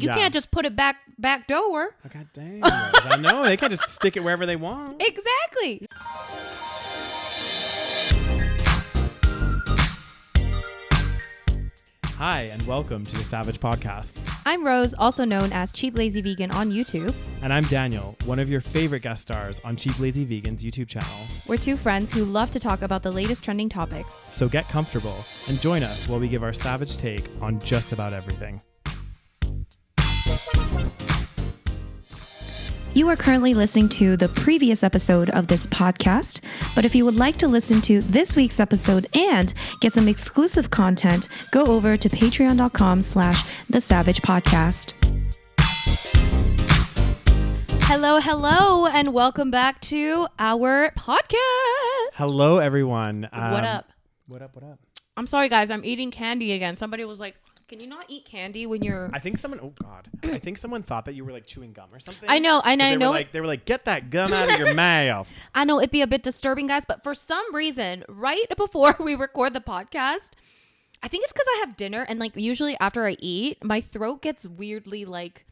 You can't just put it back door. Oh, God dang. I know. They can't just stick it wherever they want. Exactly. Hi, and welcome to the SaVeg Podcast. I'm Rose, also known as Cheap Lazy Vegan on YouTube. And I'm Daniel, one of your favorite guest stars on Cheap Lazy Vegan's YouTube channel. We're two friends who love to talk about the latest trending topics. So get comfortable and join us while we give our SaVeg take on just about everything. You are currently listening to the previous episode of this podcast, but if you would like to listen to this week's episode and get some exclusive content, go over to patreon.com/thesavagepodcast. Hello, and welcome back to our podcast. Hello, everyone. What up? What up? I'm sorry, guys. I'm eating candy again. Somebody was like, can you not eat candy when you're... I think someone thought that you were like chewing gum or something. I know. They were like, get that gum out of your mouth. I know it'd be a bit disturbing, guys, but for some reason, right before we record the podcast, I think it's because I have dinner and like usually after I eat, my throat gets weirdly like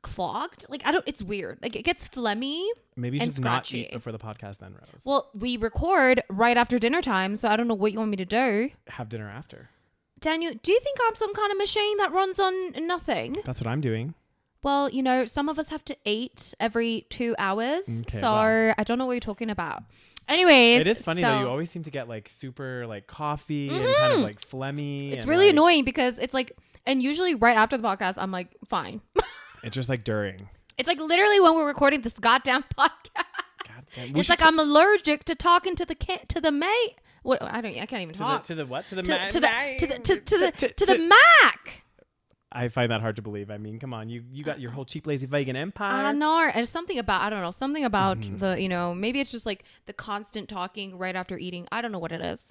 clogged. Like it's weird. Like it gets phlegmy. Maybe you and should scratchy. not eat before the podcast then, Rose. Well, we record right after dinner time, so I don't know what you want me to do. Have dinner after. Daniel, do you think I'm some kind of machine that runs on nothing? That's what I'm doing. Well, you know, some of us have to eat every 2 hours. Okay, so wow. I don't know what you're talking about. Anyways. It is funny though. You always seem to get like super like coffee and kind of like phlegmy. It's really annoying because it's like, and usually right after the podcast, I'm like, fine. It's just like during. It's like literally when we're recording this goddamn podcast. Goddamn. It's like I'm allergic to talking to the mate. What I can't even talk. To the what? To the Mac. I find that hard to believe. I mean, come on, you got your whole cheap lazy vegan empire. I know. And something about the, you know, maybe it's just like the constant talking right after eating. I don't know what it is.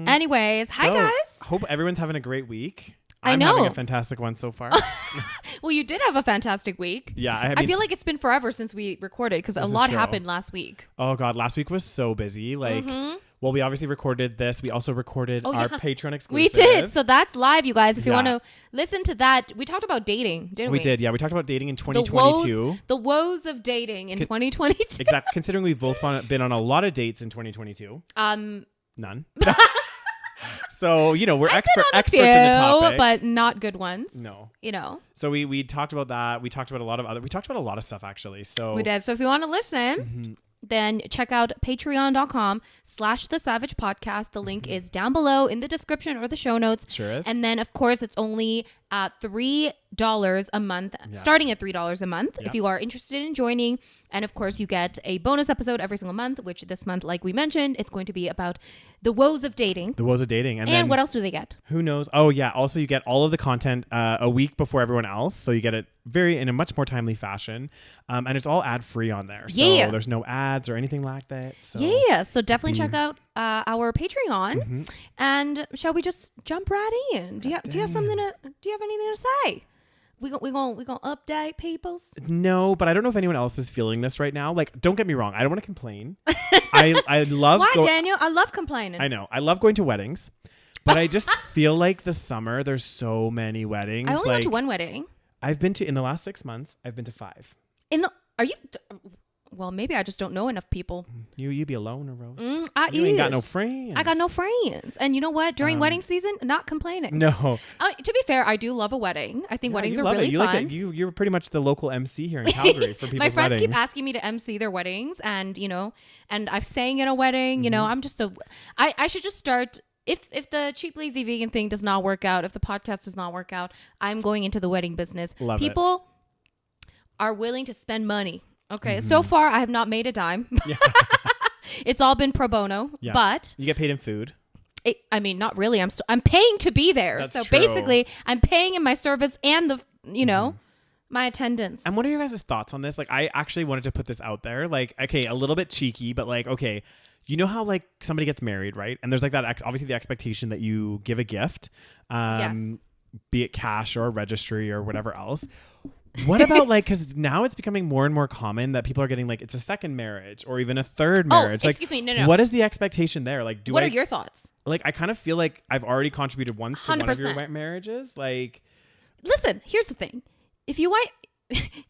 Anyways, hi guys. Hope everyone's having a great week. I'm having a fantastic one so far. Well, you did have a fantastic week. Yeah. I feel like it's been forever since we recorded because a lot happened last week. Oh, God. Last week was so busy. Like, well, we obviously recorded this. We also recorded our Patreon exclusive. We did. So that's live, you guys. If you want to listen to that, we talked about dating, didn't we? We did. Yeah. We talked about dating in 2022. The woes of dating in 2022. Exactly. Considering we've both been on a lot of dates in 2022. None. So, you know, we're experts in the topic. But not good ones. No. You know. So we talked about that. We talked about a lot of stuff, actually. So we did. So if you want to listen, then check out patreon.com/thesavagepodcast. The link is down below in the description or the show notes. Sure is. And then, of course, it's only $3 a month, starting at $3 a month if you are interested in joining. And of course, you get a bonus episode every single month, which this month, like we mentioned, it's going to be about the woes of dating. And then, what else do they get? Who knows? Oh, yeah. Also, you get all of the content a week before everyone else. So you get it in a much more timely fashion. And it's all ad free on there. So there's no ads or anything like that. So So definitely check out our Patreon. And shall we just jump right in? Do you have anything to say? We gonna update peoples? No, but I don't know if anyone else is feeling this right now. Like, don't get me wrong. I don't want to complain. I love... Why, Daniel? I love complaining. I know. I love going to weddings. But I just feel like the summer, there's so many weddings. I only went to one wedding. In the last 6 months, I've been to 5. Well, maybe I just don't know enough people. You be alone, Rose. You ain't got no friends. I got no friends. And you know what? During wedding season, not complaining. No. To be fair, I do love a wedding. I think weddings are really fun. You're pretty much the local MC here in Calgary for people's My friends weddings. keep asking me to MC their weddings, and you know, and I've sang in a wedding. You know, I'm just I should just start. If the cheap lazy vegan thing does not work out, if the podcast does not work out, I'm going into the wedding business. People are willing to spend money. Okay, so far I have not made a dime. Yeah. It's all been pro bono, but you get paid in food. Not really. I'm paying to be there. That's so true. Basically, I'm paying in my service and my attendance. And what are your guys' thoughts on this? Like, I actually wanted to put this out there. Like, okay, a little bit cheeky, but like, okay, you know how like somebody gets married, right? And there's like that obviously the expectation that you give a gift, be it cash or a registry or whatever else. What about like, because now it's becoming more and more common that people are getting like, it's a second marriage or even a third marriage. Excuse me, no. What is the expectation there? Like, what are your thoughts? Like, I kind of feel like I've already contributed once to 100%. One of your marriages. Like, listen, here's the thing. If you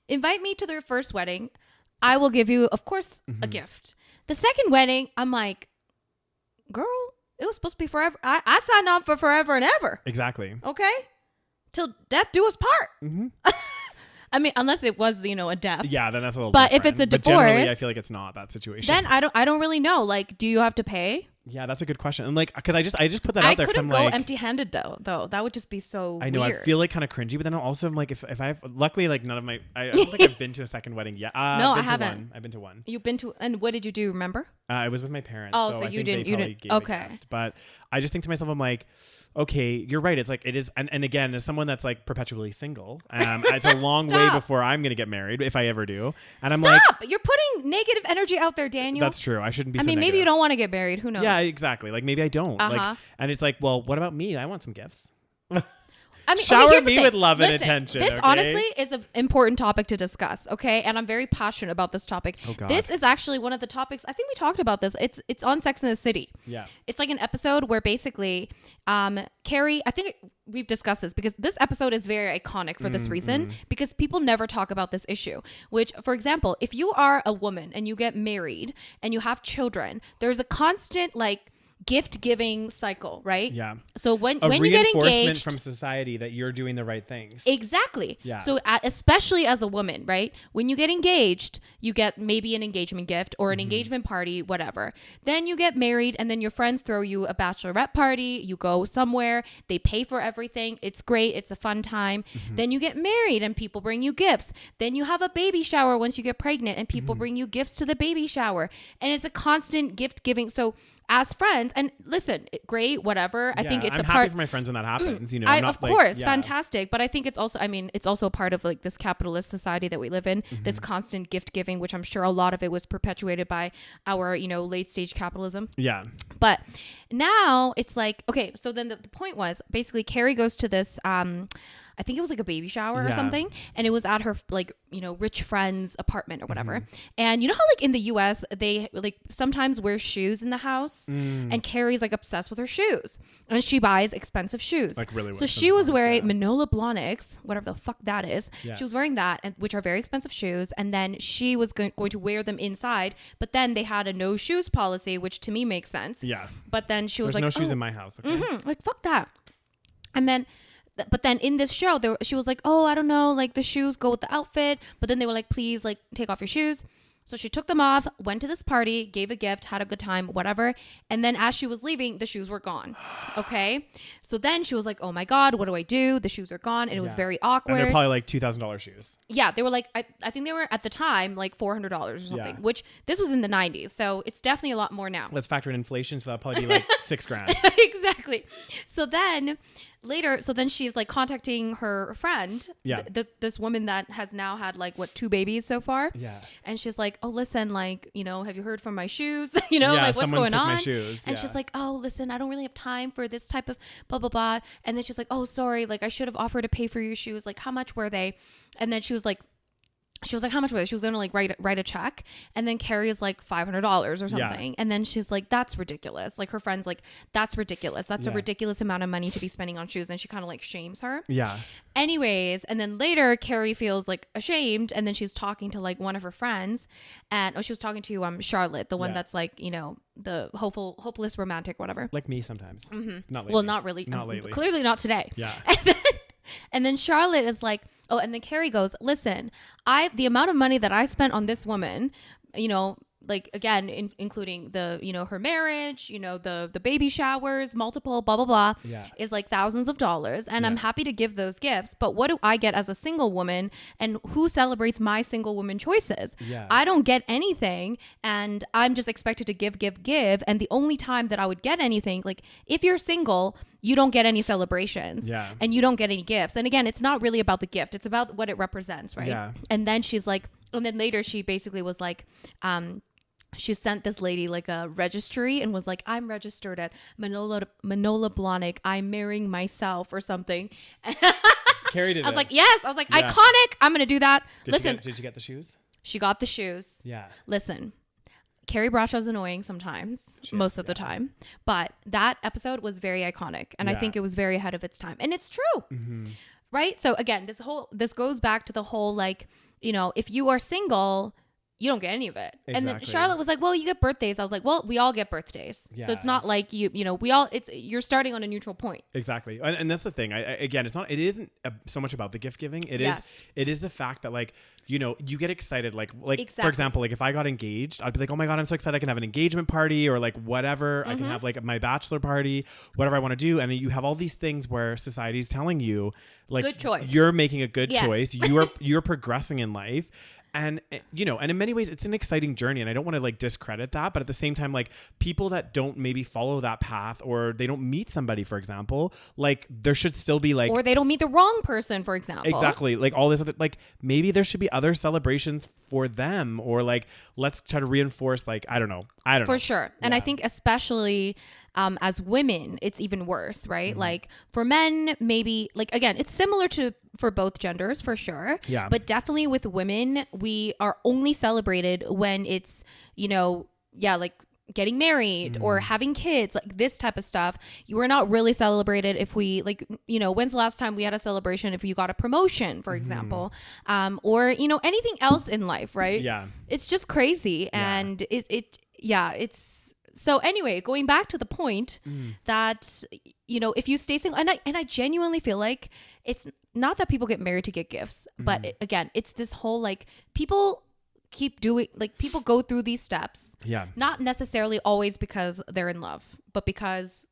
invite me to their first wedding, I will give you, of course, a gift. The second wedding, I'm like, girl, it was supposed to be forever. I signed on for forever and ever. Exactly. Okay? Till death do us part. I mean, unless it was, a death. Yeah, then that's a little But different. if it's a But divorce, generally, I feel like it's not that situation. then I don't really know. Like, do you have to pay? Yeah, that's a good question. And like, because I just put that out there. I couldn't go like, empty-handed though. That would just be so. I know. Weird. I feel like kind of cringy, but then also I'm like, if I have, luckily, like none of my, I don't think I've been to a second wedding yet. No, I haven't. I've been to one. You've been to, and what did you do? Remember? I was with my parents. Oh, so so I you think didn't. they probably gave Okay. a gift. But I just think to myself, I'm like, okay, you're right. It's like it is, and again, as someone that's like perpetually single, it's a long way before I'm gonna get married if I ever do. And I'm like, you're putting negative energy out there, Daniel. That's true. I shouldn't be. I mean, maybe you don't want to get married. Who knows? Yeah, exactly. Like maybe I don't. Like, and it's like, well, what about me? I want some gifts. I mean, shower here's the me thing. with love and Listen, attention. This okay? honestly is an important topic to discuss. Okay, and I'm very passionate about this topic. Oh, God. This is actually one of the topics. I think we talked about this. It's on Sex and the City. Yeah. It's like an episode where basically, Carrie. I think we've discussed this because this episode is very iconic for this reason because people never talk about this issue. Which, for example, if you are a woman and you get married and you have children, there's a constant gift giving cycle, right? Yeah. So when you get engaged from society that you're doing the right things. Exactly. Yeah. So especially as a woman, right? When you get engaged, you get maybe an engagement gift or an engagement party, whatever. Then you get married and then your friends throw you a bachelorette party. You go somewhere. They pay for everything. It's great. It's a fun time. Then you get married and people bring you gifts. Then you have a baby shower once you get pregnant and people bring you gifts to the baby shower. And it's a constant gift giving. So as friends, and listen, great, whatever. I think it's I'm a happy part for my friends when that happens. of course, fantastic. But I think it's also a part of like this capitalist society that we live in. This constant gift giving, which I'm sure a lot of it was perpetuated by our late stage capitalism. Yeah. But now it's like, okay, so then the point was basically Carrie goes to this I think it was like a baby shower or something. And it was at her rich friend's apartment or whatever. And you know how like in the US, they like sometimes wear shoes in the house and Carrie's like obsessed with her shoes and she buys expensive shoes. Like really so she was wearing Manolo Blahniks, whatever the fuck that is. Yeah. She was wearing that, which are very expensive shoes. And then she was going to wear them inside. But then they had a no shoes policy, which to me makes sense. Yeah. But then she was There's like, no shoes in my house. Okay? like, fuck that. And then, but then in this show, she was like, oh, I don't know, like the shoes go with the outfit. But then they were like, please, like, take off your shoes. So she took them off, went to this party, gave a gift, had a good time, whatever. And then as she was leaving, the shoes were gone. Okay. So then she was like, oh my God, what do I do? The shoes are gone. And it was very awkward. And they're probably like $2,000 shoes. Yeah. They were like, I think they were at the time like $400 or something, which this was in the 90s. So it's definitely a lot more now. Let's factor in inflation. So that'll probably be like $6,000. Exactly. So then she's like contacting her friend, this woman that has now had like 2 babies so far. Yeah. And she's like, oh, listen, like, have you heard from my shoes? Like what's someone going took on? my shoes. And she's like, oh, listen, I don't really have time for this type of blah, blah, blah. And then she's like, oh, sorry. Like I should have offered to pay for your shoes. Like how much were they? And then she was like, how much were they? She was going to like write a check. And then Carrie is like $500 or something. Yeah. And then she's like, that's ridiculous. Like her friend's like, that's ridiculous. That's a ridiculous amount of money to be spending on shoes. And she kind of like shames her. Yeah. Anyways. And then later Carrie feels like ashamed. And then she's talking to like one of her friends. And she was talking to Charlotte, the one that's like, the hopeless romantic, whatever. Like me sometimes. Not lately. Well, not really. Not lately. Clearly not today. Yeah. And then Charlotte is like, oh, and then Carrie goes, listen, the amount of money that I spent on this woman, like again, including the, her marriage, the baby showers, multiple, blah, blah, blah, is like thousands of dollars. And I'm happy to give those gifts. But what do I get as a single woman? And who celebrates my single woman choices? Yeah. I don't get anything. And I'm just expected to give. And the only time that I would get anything, like if you're single, you don't get any celebrations and you don't get any gifts. And again, it's not really about the gift. It's about what it represents. Right. Yeah. And then she's like, and then later she basically was like, she sent this lady like a registry and was like, I'm registered at Manolo Blahnik. I'm marrying myself or something. Carrie did I was like, yes. I was like, iconic. I'm going to do that. Did you get the shoes? She got the shoes. Yeah. Listen, Carrie Brashov's annoying sometimes, most of the time. But that episode was very iconic. And I think it was very ahead of its time. And it's true. right? So again, this goes back to the whole, like, you know, if you are single, you don't get any of it. Exactly. And then Charlotte was like, well, you get birthdays. I was like, well, we all get birthdays. Yeah. So it's not like you're starting on a neutral point. Exactly. And that's the thing. It isn't so much about the gift giving. It is the fact that, like, you know, you get excited. Like exactly. For example, like if I got engaged, I'd be like, oh my God, I'm so excited. I can have an engagement party or like whatever. I can have like my bachelor party, whatever I want to do. And you have all these things where society's telling you, like, good choice. You're making a good choice. You're progressing in life. And, you know, and in many ways it's an exciting journey, and I don't want to like discredit that, but at the same time, like, people that don't maybe follow that path, or they don't meet somebody, for example, like, there should still be like, or they don't meet the wrong person, for example. Exactly. Like all this other, like, maybe there should be other celebrations for them, or like, let's try to reinforce, like, I don't know. For sure. And I think especially as women, it's even worse, right? Like for men, maybe, like, again, it's similar to for both genders for sure. Yeah. But definitely with women, we are only celebrated when it's, you know, like getting married or having kids, like this type of stuff. You are not really celebrated if we, like, you know, when's the last time we had a celebration if you got a promotion, for example, or, you know, anything else in life, right? Yeah. It's just crazy. And it's so anyway, going back to the point that, you know, if you stay single, and I genuinely feel like it's not that people get married to get gifts, but again, it's this whole, like, people keep doing, like, people go through these steps, not necessarily always because they're in love, but because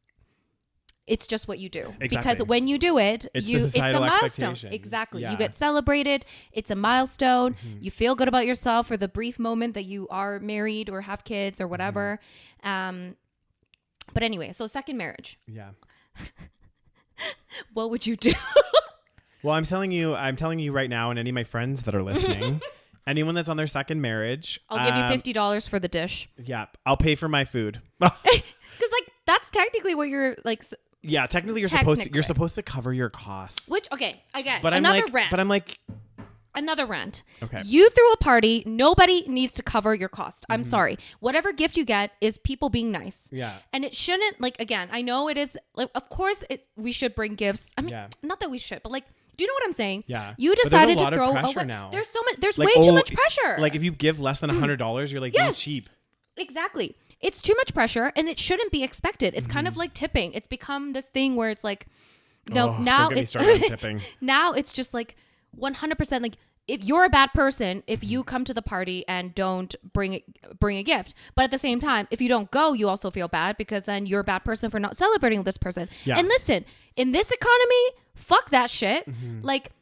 it's just what you do. Exactly. Because when you do it, it's a milestone. Exactly. You get celebrated. It's a milestone. You feel good about yourself for the brief moment that you are married or have kids or whatever. But anyway, so second marriage. Yeah. What would you do? Well, I'm telling you right now, and any of my friends that are listening, anyone that's on their second marriage, I'll give you $50 for the dish. Yeah. I'll pay for my food. Because, like, that's technically what you're, like, yeah, technically you're supposed to cover your costs. Which, okay, again, but another rant. But I'm like, another rant. Okay. You threw a party. Nobody needs to cover your cost. I'm sorry. Whatever gift you get is people being nice. Yeah. And it shouldn't, like, again, I know it is, like, of course we should bring gifts. I mean, not that we should, but, like, do you know what I'm saying? Yeah. You decided to throw pressure now. There's so much. There's like, way too much pressure. Like, if you give less than $100, you're like, this is cheap. Exactly. It's too much pressure, and it shouldn't be expected. It's kind of like tipping. It's become this thing where it's like, no, now don't get me it's started on tipping. Now it's just like 100%. Like, if you're a bad person, if you come to the party and don't bring a gift, but at the same time, if you don't go, you also feel bad because then you're a bad person for not celebrating with this person. Yeah. And listen, in this economy, fuck that shit. Like,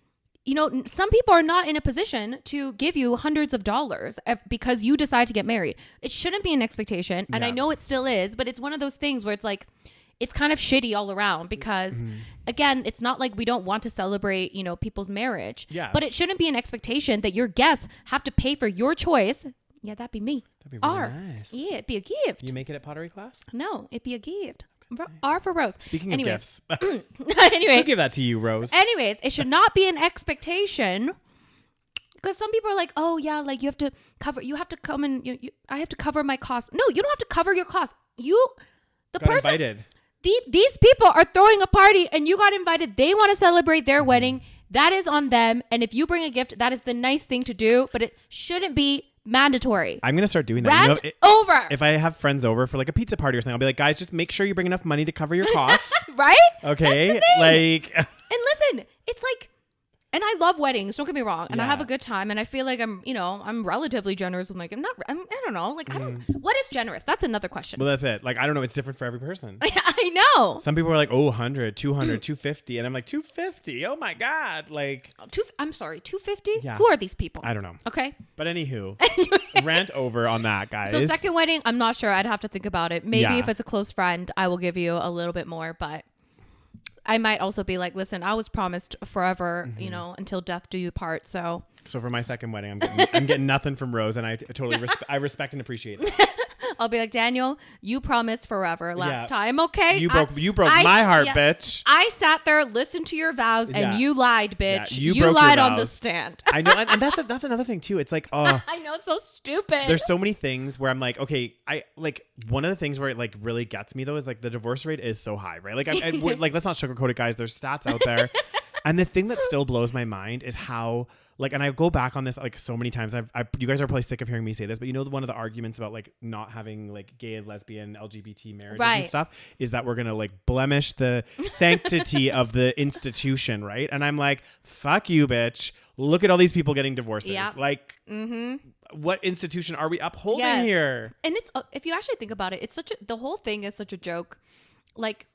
you know, some people are not in a position to give you hundreds of dollars because you decide to get married. It shouldn't be an expectation. And I know it still is, but it's one of those things where it's like, it's kind of shitty all around because, again, it's not like we don't want to celebrate, you know, people's marriage. Yeah. But it shouldn't be an expectation that your guests have to pay for your choice. Yeah, that'd be me. That'd be really nice. Yeah, it'd be a gift. You make it at pottery class? No, it'd be a gift. R for Rose. Speaking of gifts. Anyway. I'll give that to you, Rose. Anyways, it should not be an expectation. Because some people are like, oh yeah, like you have to come and I have to cover my costs. No, you don't have to cover your costs. The person invited. These people are throwing a party and you got invited. They want to celebrate their wedding. That is on them. And if you bring a gift, that is the nice thing to do, but it shouldn't be mandatory. I'm going to start doing that. Rant over. If I have friends over for like a pizza party or something, I'll be like, guys, just make sure you bring enough money to cover your costs. Right? Okay. Like, and listen, it's like, and I love weddings, don't get me wrong. And I have a good time. And I feel like I'm relatively generous with my gift. I don't know. Like, what is generous? That's another question. Well, that's it. Like, I don't know. It's different for every person. I know. Some people are like, 100, 200, 250. And I'm like, 250. Oh my God. Like, I'm sorry, 250? Yeah. Who are these people? I don't know. Okay. But anywho, rant over on that, guys. So second wedding, I'm not sure. I'd have to think about it. Maybe if it's a close friend, I will give you a little bit more, but I might also be like, listen, I was promised forever, until death do you part. So for my second wedding, I'm getting nothing from Rose, and I totally I respect and appreciate that. I'll be like, Daniel, you promised forever last time. Okay. You broke my heart, bitch. I sat there, listened to your vows, and you lied, bitch. Yeah, you lied on the stand. I know. And that's another thing too. It's like, oh, I know, it's so stupid. There's so many things where I'm like, okay, I like one of the things where it like really gets me though is like the divorce rate is so high, right? Like, like let's not sugarcoat it, guys. There's stats out there. And the thing that still blows my mind is how, like, and I go back on this like so many times. You guys are probably sick of hearing me say this, but you know, one of the arguments about like not having like gay and lesbian LGBT marriages and stuff is that we're gonna like blemish the sanctity of the institution, right? And I'm like, fuck you, bitch. Look at all these people getting divorces. Yeah. Like, what institution are we upholding here? And it's if you actually think about it, it's the whole thing is such a joke. Like,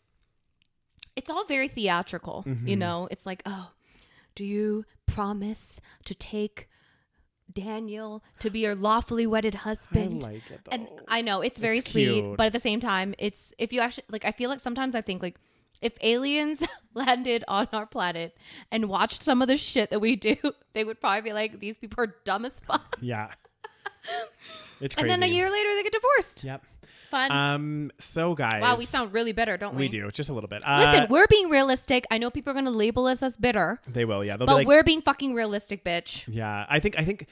it's all very theatrical, you know? It's like, oh, do you promise to take Daniel to be your lawfully wedded husband? I like it though. And I know it's very sweet, cute. But at the same time, it's, if you actually, like, I feel like sometimes I think like if aliens landed on our planet and watched some of the shit that we do, they would probably be like, these people are dumb as fuck. Yeah. It's crazy. And then a year later they get divorced. Yep. Fun. So guys. Wow, we sound really bitter, don't we? We do, just a little bit. Listen, we're being realistic. I know people are going to label us as bitter. They will, yeah. They'll but be like, we're being fucking realistic, bitch. Yeah, I think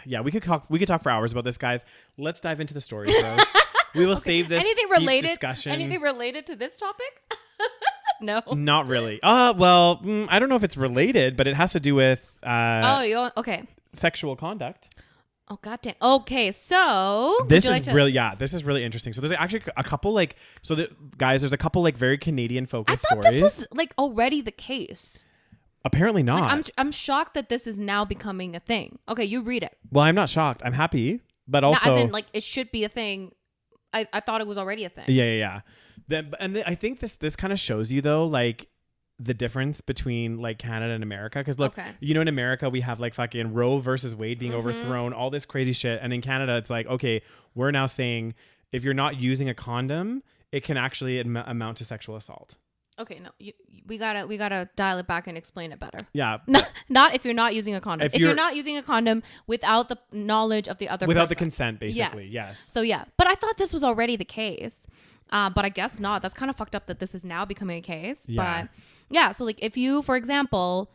yeah, we could talk for hours about this, guys. Let's dive into the story, bros. We will save this deep discussion. Anything related to this topic? No. Not really. Well, I don't know if it's related, but it has to do with okay. Sexual conduct. Oh, goddamn. Okay, so this is really interesting. So there's actually a couple like, guys, there's a couple like very Canadian focused stories. I thought this was like already the case. Apparently not. Like, I'm shocked that this is now becoming a thing. Okay, you read it. Well, I'm not shocked. I'm happy, but also, as in, like, it should be a thing. I thought it was already a thing. Yeah. I think this kind of shows you though, like, the difference between like Canada and America. Because look, you know, in America we have like fucking Roe versus Wade being overthrown, all this crazy shit, and in Canada it's like, okay, we're now saying if you're not using a condom, it can actually amount to sexual assault. Okay, no, we gotta dial it back and explain it better. Yeah, not if you're not using a condom. If you're not using a condom without the knowledge of the other without person. the consent, basically. Yes. So yeah, but I thought this was already the case. But I guess not. That's kind of fucked up that this is now becoming a case. Yeah. But yeah, so like if you, for example,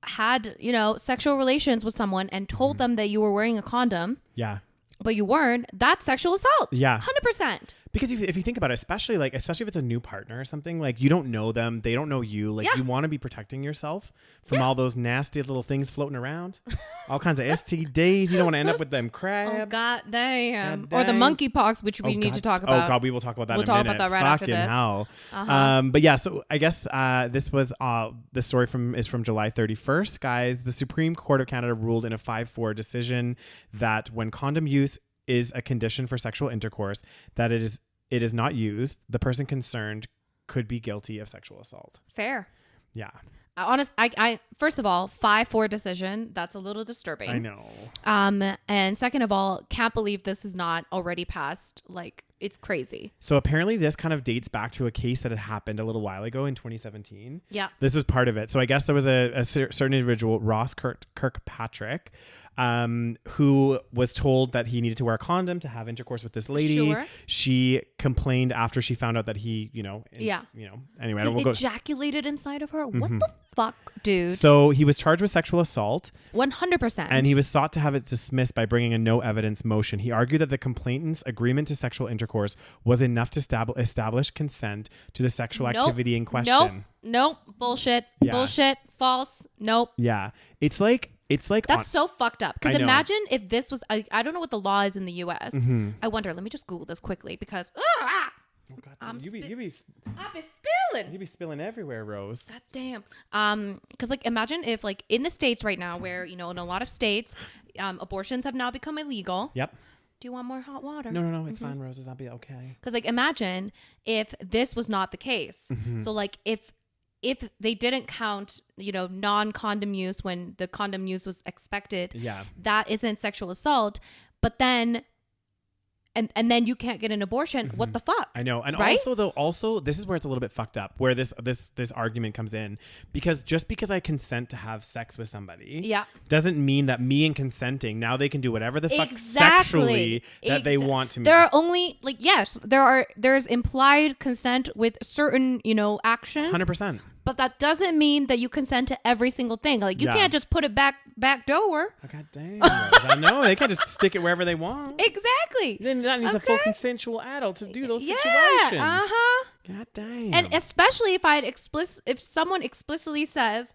had, you know, sexual relations with someone and told them that you were wearing a condom. Yeah. But you weren't, that's sexual assault. Yeah. 100%. Because if you think about it, especially if it's a new partner or something, like you don't know them, they don't know you, like you want to be protecting yourself from all those nasty little things floating around, all kinds of STDs. You don't want to end up with them crabs. Oh, God damn. Or the monkeypox, which we need to talk about. Oh God, we will talk about that. We'll talk about that right after this. Hell. But yeah, so I guess this was the story is from July 31st, guys. The Supreme Court of Canada ruled in a 5-4 decision that when condom use is a condition for sexual intercourse, that it is not used, the person concerned could be guilty of sexual assault. Fair. Yeah. I first of all, 5-4 decision. That's a little disturbing. I know. And second of all, can't believe this is not already passed. Like, it's crazy. So apparently this kind of dates back to a case that had happened a little while ago in 2017. Yeah. This was part of it. So I guess there was a certain individual, Ross Kirkpatrick, who was told that he needed to wear a condom to have intercourse with this lady. Sure. She complained after she found out that he, anyway, I won't ejaculated inside of her. What the fuck, dude? So he was charged with sexual assault. 100%. And he was sought to have it dismissed by bringing a no evidence motion. He argued that the complainant's agreement to sexual intercourse was enough to establish consent to the sexual activity in question. Nope. Bullshit. Yeah. Bullshit. False. Nope. Yeah. It's like that's so fucked up. Because imagine if this was I don't know what the law is in the US. I wonder. Let me just Google this quickly because oh God, you be spilling. You be spilling everywhere, Rose. God damn. Because like imagine if like in the States right now, where in a lot of states, abortions have now become illegal. Yep. Do you want more hot water? No, it's fine, Rose. That'll be okay. Because like imagine if this was not the case. So like if they didn't count, non-condom use when the condom use was expected, that isn't sexual assault. But then, and then you can't get an abortion. What the fuck? I know. And right? also this is where it's a little bit fucked up, where this argument comes in, because just because I consent to have sex with somebody, doesn't mean that me and consenting, now they can do whatever the fuck sexually that they want to me. There are only there's implied consent with certain, actions. 100%. but that doesn't mean that you consent to every single thing. Like you can't just put it back door. Oh, God damn. I know. They can't just stick it wherever they want. Exactly. Then that needs a full consensual adult to do those situations. God damn. And especially if someone explicitly says,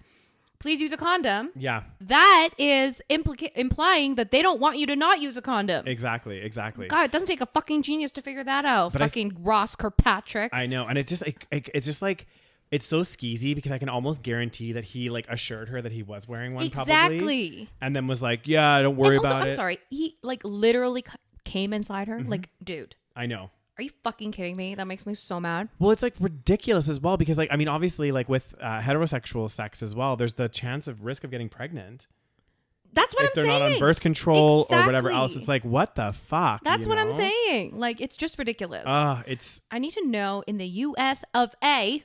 please use a condom. Yeah. That is implying that they don't want you to not use a condom. Exactly. God, it doesn't take a fucking genius to figure that out. But Ross Kirkpatrick. I know. And it's just like, it's so skeezy because I can almost guarantee that he like assured her that he was wearing one probably. And then was like, yeah, don't worry about it. I'm sorry. He like literally came inside her. Like, dude. I know. Are you fucking kidding me? That makes me so mad. Well, it's like ridiculous as well because like, I mean, obviously like with heterosexual sex as well, there's the chance of risk of getting pregnant. That's what I'm saying. If they're not on birth control or whatever else, it's like, what the fuck? That's what I'm saying. Like, it's just ridiculous. I need to know in the U.S. of A.,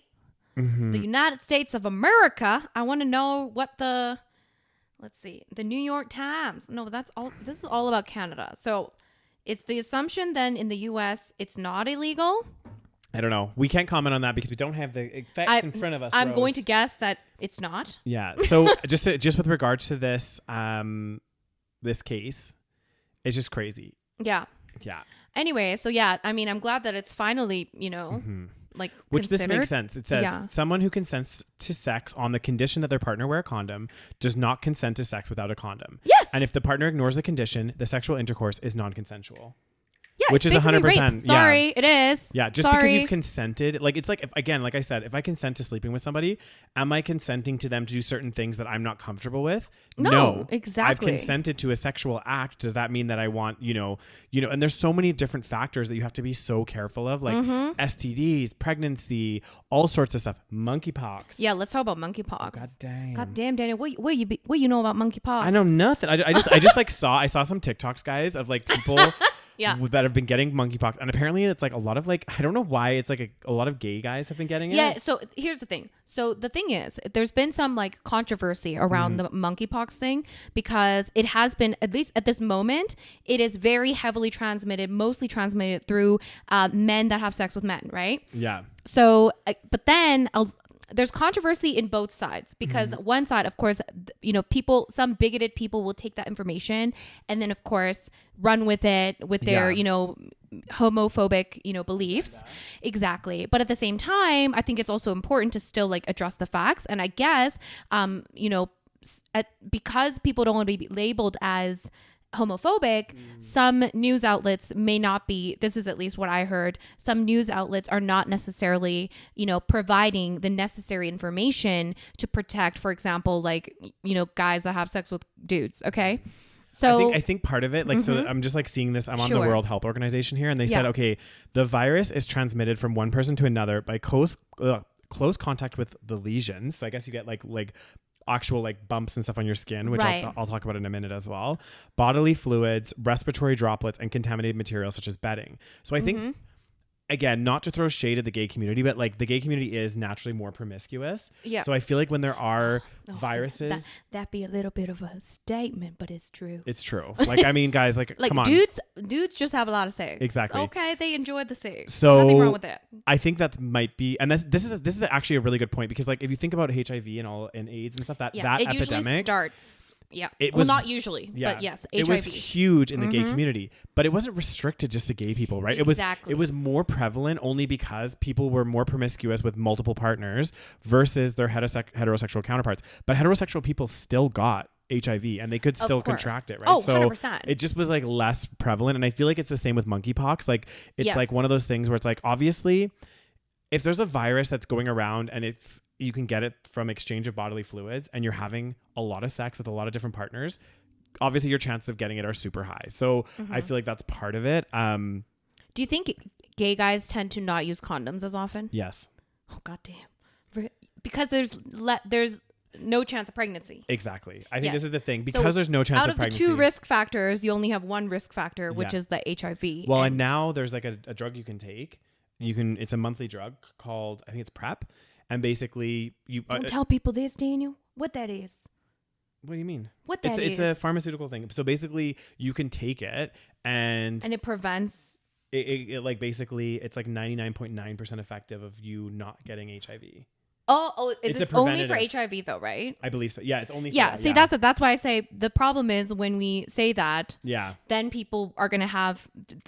the United States of America, I want to know what the New York Times. No, this is all about Canada. So it's the assumption then in the U.S. it's not illegal. I don't know. We can't comment on that because we don't have the facts in front of us. I'm going to guess that it's not. Yeah. So just with regards to this this case, it's just crazy. Yeah. Yeah. Anyway, so yeah, I mean, I'm glad that it's finally, like which considered. This makes sense. It says someone who consents to sex on the condition that their partner wear a condom does not consent to sex without a condom. Yes. And if the partner ignores the condition, the sexual intercourse is non-consensual. Yeah, which is 100%. Rape. Sorry, it is. Yeah, just because you've consented, like it's like again, like I said, if I consent to sleeping with somebody, am I consenting to them to do certain things that I'm not comfortable with? No, exactly. I've consented to a sexual act. Does that mean that I want, and there's so many different factors that you have to be so careful of, like STDs, pregnancy, all sorts of stuff, monkeypox. Yeah, let's talk about monkeypox. God damn, Daniel, what you know about monkeypox? I know nothing. I just like I saw some TikToks, guys, of like people. That have been getting monkeypox, and apparently it's like a lot of like, I don't know why it's like a lot of gay guys have been getting it. Yeah. So here's the thing. So the thing is, there's been some like controversy around the monkeypox thing because it has been, at least at this moment, it is very heavily transmitted, mostly transmitted through men that have sex with men, right? Yeah. So, but then there's controversy in both sides because one side, of course, some bigoted people will take that information and then, of course, run with it with their, homophobic, beliefs. Exactly. But at the same time, I think it's also important to still like address the facts. And I guess, because people don't want to be labeled as homophobic, some news outlets may not be, this is at least what I heard, some news outlets are not necessarily, providing the necessary information to protect, for example, like, guys that have sex with dudes. Okay. So I think part of it, like, so I'm just like seeing this, I'm on the World Health Organization here, and they said, okay, the virus is transmitted from one person to another by close contact with the lesions. So I guess you get like actual like bumps and stuff on your skin, which I'll talk about in a minute as well. Bodily fluids, respiratory droplets, and contaminated materials such as bedding. So I think, again, not to throw shade at the gay community, but like the gay community is naturally more promiscuous. Yeah. So I feel like when there are viruses, that'd be a little bit of a statement, but it's true. It's true. Like, I mean, guys, like come on. Dudes just have a lot of sex. Exactly. Okay, they enjoy the sex. So nothing wrong with that. I think that might be, and this is actually a really good point because, like, if you think about HIV and AIDS and stuff, that epidemic usually starts. Yeah. Not usually, but yes, HIV. It was huge in the gay community, but it wasn't restricted just to gay people, right? Exactly. It was more prevalent only because people were more promiscuous with multiple partners versus their heterosexual counterparts. But heterosexual people still got HIV and they could still contract it, right? Oh, 100%. So it just was like less prevalent. And I feel like it's the same with monkeypox. Like it's like one of those things where it's like, obviously, if there's a virus that's going around and you can get it from exchange of bodily fluids and you're having a lot of sex with a lot of different partners, obviously your chances of getting it are super high. So I feel like that's part of it. Do you think gay guys tend to not use condoms as often? Yes. Oh, goddamn. Because there's no chance of pregnancy. Exactly. I think this is the thing. Because there's no chance of pregnancy. Out of the two risk factors, you only have one risk factor, which is the HIV. Well, and now there's like a drug you can take. It's a monthly drug called, I think it's PrEP. And basically you don't tell people this, Daniel, what that is. What do you mean? It's a pharmaceutical thing. So basically you can take it and it prevents it like basically it's like 99.9% effective of you not getting HIV. Is it only for HIV though, right? I believe so. Yeah, it's only for that. See, that's why I say the problem is when we say that, then people are going to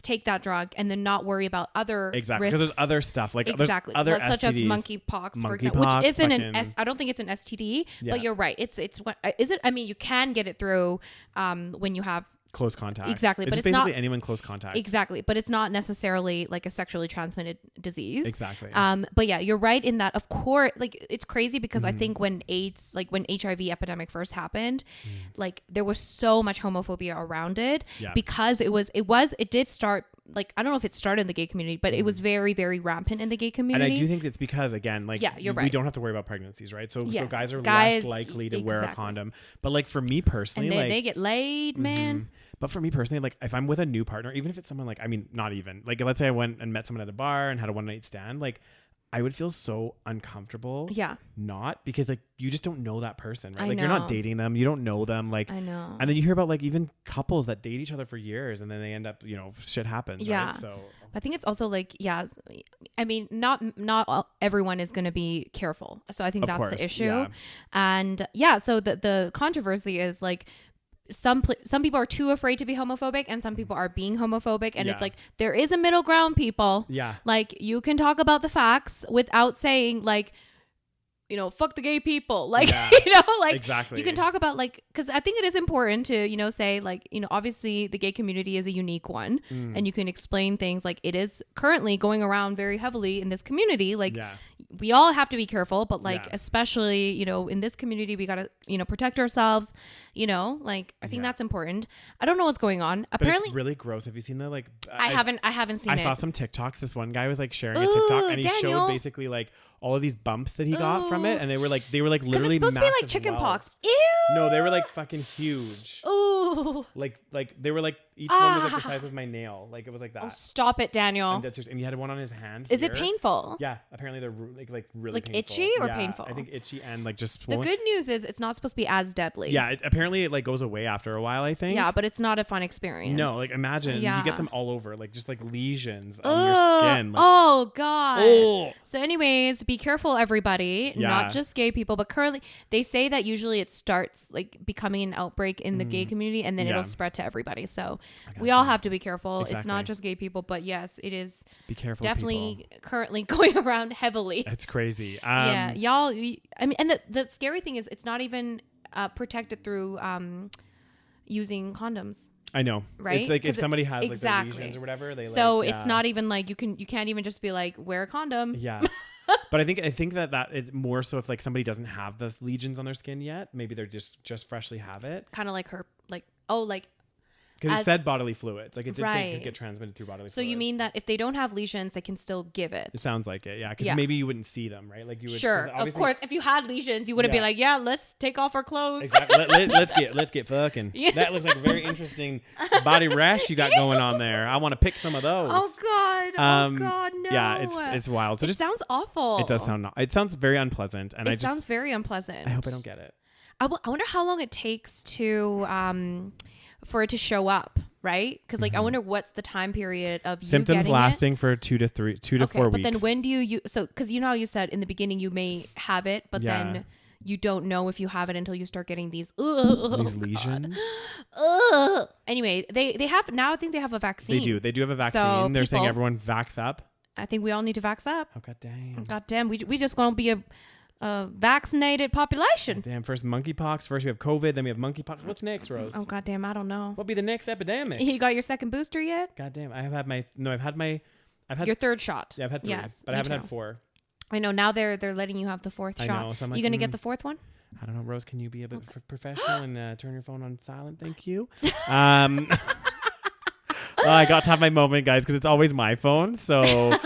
take that drug and then not worry about other risks. Because there's other stuff like other such as monkeypox, for example, which isn't I don't think it's an STD, but you're right. It's what is it? I mean, you can get it through when you have close contact. Exactly. It's but it's basically not anyone close contact. Exactly. But it's not necessarily like a sexually transmitted disease. Exactly. But yeah, you're right in that, of course, like it's crazy because I think when HIV epidemic first happened, like there was so much homophobia around it because it did start, like, I don't know if it started in the gay community, but it was very, very rampant in the gay community. And I do think it's because, again, like, you're right. We don't have to worry about pregnancies, right? So guys are less likely to wear a condom. But like for me personally, and they get laid, man. But for me personally, like if I'm with a new partner, even if it's someone like, I mean, not even like, let's say I went and met someone at a bar and had a one night stand, like I would feel so uncomfortable. Yeah. Not because like you just don't know that person, right? Like you're not dating them. You don't know them. Like, I know. And then you hear about like even couples that date each other for years and then they end up, shit happens. Yeah. Right? So I think it's also like, I mean, not everyone is going to be careful. So I think that's the issue. Yeah. And so the controversy is like, some people are too afraid to be homophobic and some people are being homophobic, and it's like there is a middle ground, people. Like you can talk about the facts without saying like, fuck the gay people, like like exactly. You can talk about like, because I think it is important to say like, obviously the gay community is a unique one, and you can explain things like it is currently going around very heavily in this community, like we all have to be careful, but like especially in this community we gotta protect ourselves, like I think that's important. I don't know what's going on. Apparently, it's really gross. Have you seen the like? I haven't seen it. I saw some TikToks. This one guy was like sharing a TikTok, and he showed basically like all of these bumps that he got from it, and they were like literally it's supposed to be like chicken pox. Ew. No, they were like fucking huge. Ooh. Like they were like each one was like the size of my nail. Like it was like that. Oh, stop it, Daniel. And he had one on his hand. Is it painful? Yeah, apparently they're like really like painful. itchy or painful. I think itchy and like just swollen. The good news is it's not supposed to be as deadly. Yeah, apparently it like goes away after a while, I think. Yeah, but it's not a fun experience. No, like imagine you get them all over, like just like lesions on your skin. Like, oh god. So anyways, be careful, everybody. Not just gay people, but currently they say that usually it starts like becoming an outbreak in the gay community, and then it'll spread to everybody. So we all have to be careful. Exactly. It's not just gay people, but yes, it is. Be careful. Definitely currently going around heavily. It's crazy. Y'all. I mean, and the scary thing is, it's not even protected through using condoms. I know. Right? It's like if somebody has like the lesions or whatever, they it's not even like you can't even just be like, wear a condom. Yeah. But I think that it's more so if like somebody doesn't have the lesions on their skin yet, maybe they're just freshly have it. Kind of like because it said bodily fluids. Like it did say it could get transmitted through bodily fluids. So you mean that if they don't have lesions, they can still give it? It sounds like it, yeah. Because maybe you wouldn't see them, right? Like you would. Sure, of course. If you had lesions, you wouldn't be like, let's take off our clothes. Exactly. let's get fucking. Yeah. That looks like a very interesting body rash you got going on there. I want to pick some of those. Oh god. No. Yeah, it's wild. So it sounds awful. It does sound. It sounds very unpleasant, and it sounds very unpleasant. I hope I don't get it. I wonder how long it takes to for it to show up, right? Because like I wonder what's the time period of symptoms lasting for 2 to 4 weeks. But then when do you so because how you said in the beginning you may have it, but then you don't know if you have it until you start getting these lesions. Anyway, they have now. I think they have a vaccine. They do have a vaccine. So they're saying everyone vax up. I think we all need to vax up. Oh god damn. We just gonna be a vaccinated population. Damn, first monkeypox. First we have COVID, then we have monkeypox. What's next, Rose? Oh goddamn, I don't know. What'll be the next epidemic? You got your second booster yet? Goddamn, I've had your third shot. Yeah, I've had 3, but I haven't had 4. I know, now they're letting you have the 4th shot. I know, so I'm like, you gonna get the 4th one? I don't know, Rose. Can you be a bit professional and turn your phone on silent? Thank you. I got to have my moment, guys, because it's always my phone. So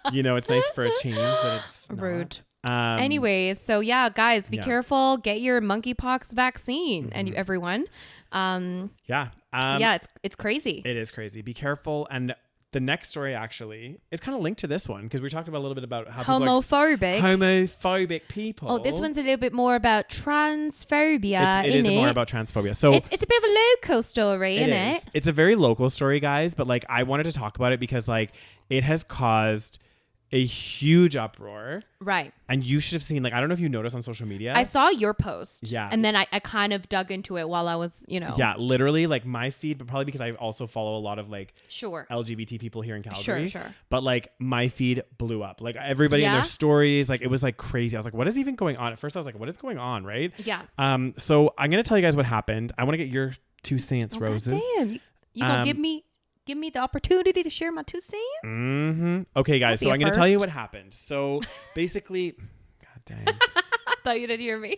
it's nice for a change that it's rude. Anyways, so guys, be careful. Get your monkeypox vaccine, and everyone. It's crazy. It is crazy. Be careful. And the next story actually is kind of linked to this one because we talked about a little bit about how homophobic people. Oh, this one's a little bit more about transphobia. It is more about transphobia. So it's a bit of a local story, isn't it? It's a very local story, guys. But like, I wanted to talk about it because like it has caused a huge uproar. Right. And you should have seen, like, I don't know if you noticed on social media. I saw your post. Yeah. And then I kind of dug into it while I was, Yeah, literally, like, my feed, but probably because I also follow a lot of, like, sure, LGBT people here in Calgary. Sure. But, like, my feed blew up. Like, everybody in their stories, like, it was, like, crazy. I was like, what is even going on? At first, I was like, what is going on, right? Yeah. So I'm going to tell you guys what happened. I want to get your 2 cents, Roses. Damn. You gonna give me the opportunity to share my 2 cents? Mm-hmm. Okay, guys. So I'm going to tell you what happened. So basically, God dang. I thought you didn't hear me.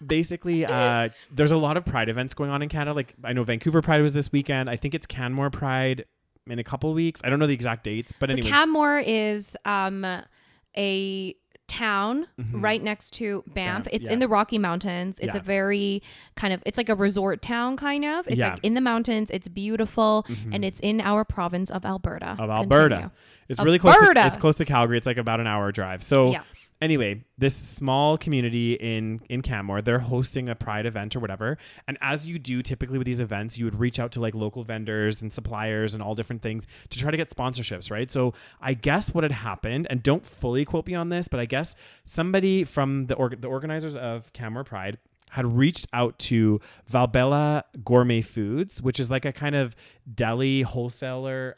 Basically, there's a lot of Pride events going on in Canada. Like, I know Vancouver Pride was this weekend. I think it's Canmore Pride in a couple of weeks. I don't know the exact dates, but anyway. Canmore is a town right next to Banff. It's in the Rocky Mountains. It's a very it's like a resort town kind of. It's like in the mountains. It's beautiful and it's in our province of Alberta. Continue. It's really close. It's close to Calgary. It's like about an hour drive. So anyway, this small community in Canmore, they're hosting a Pride event or whatever. And as you do typically with these events, you would reach out to like local vendors and suppliers and all different things to try to get sponsorships, right? So I guess what had happened, and don't fully quote me on this, but I guess somebody from the organizers of Canmore Pride had reached out to Valbella Gourmet Foods, which is like a kind of deli wholesaler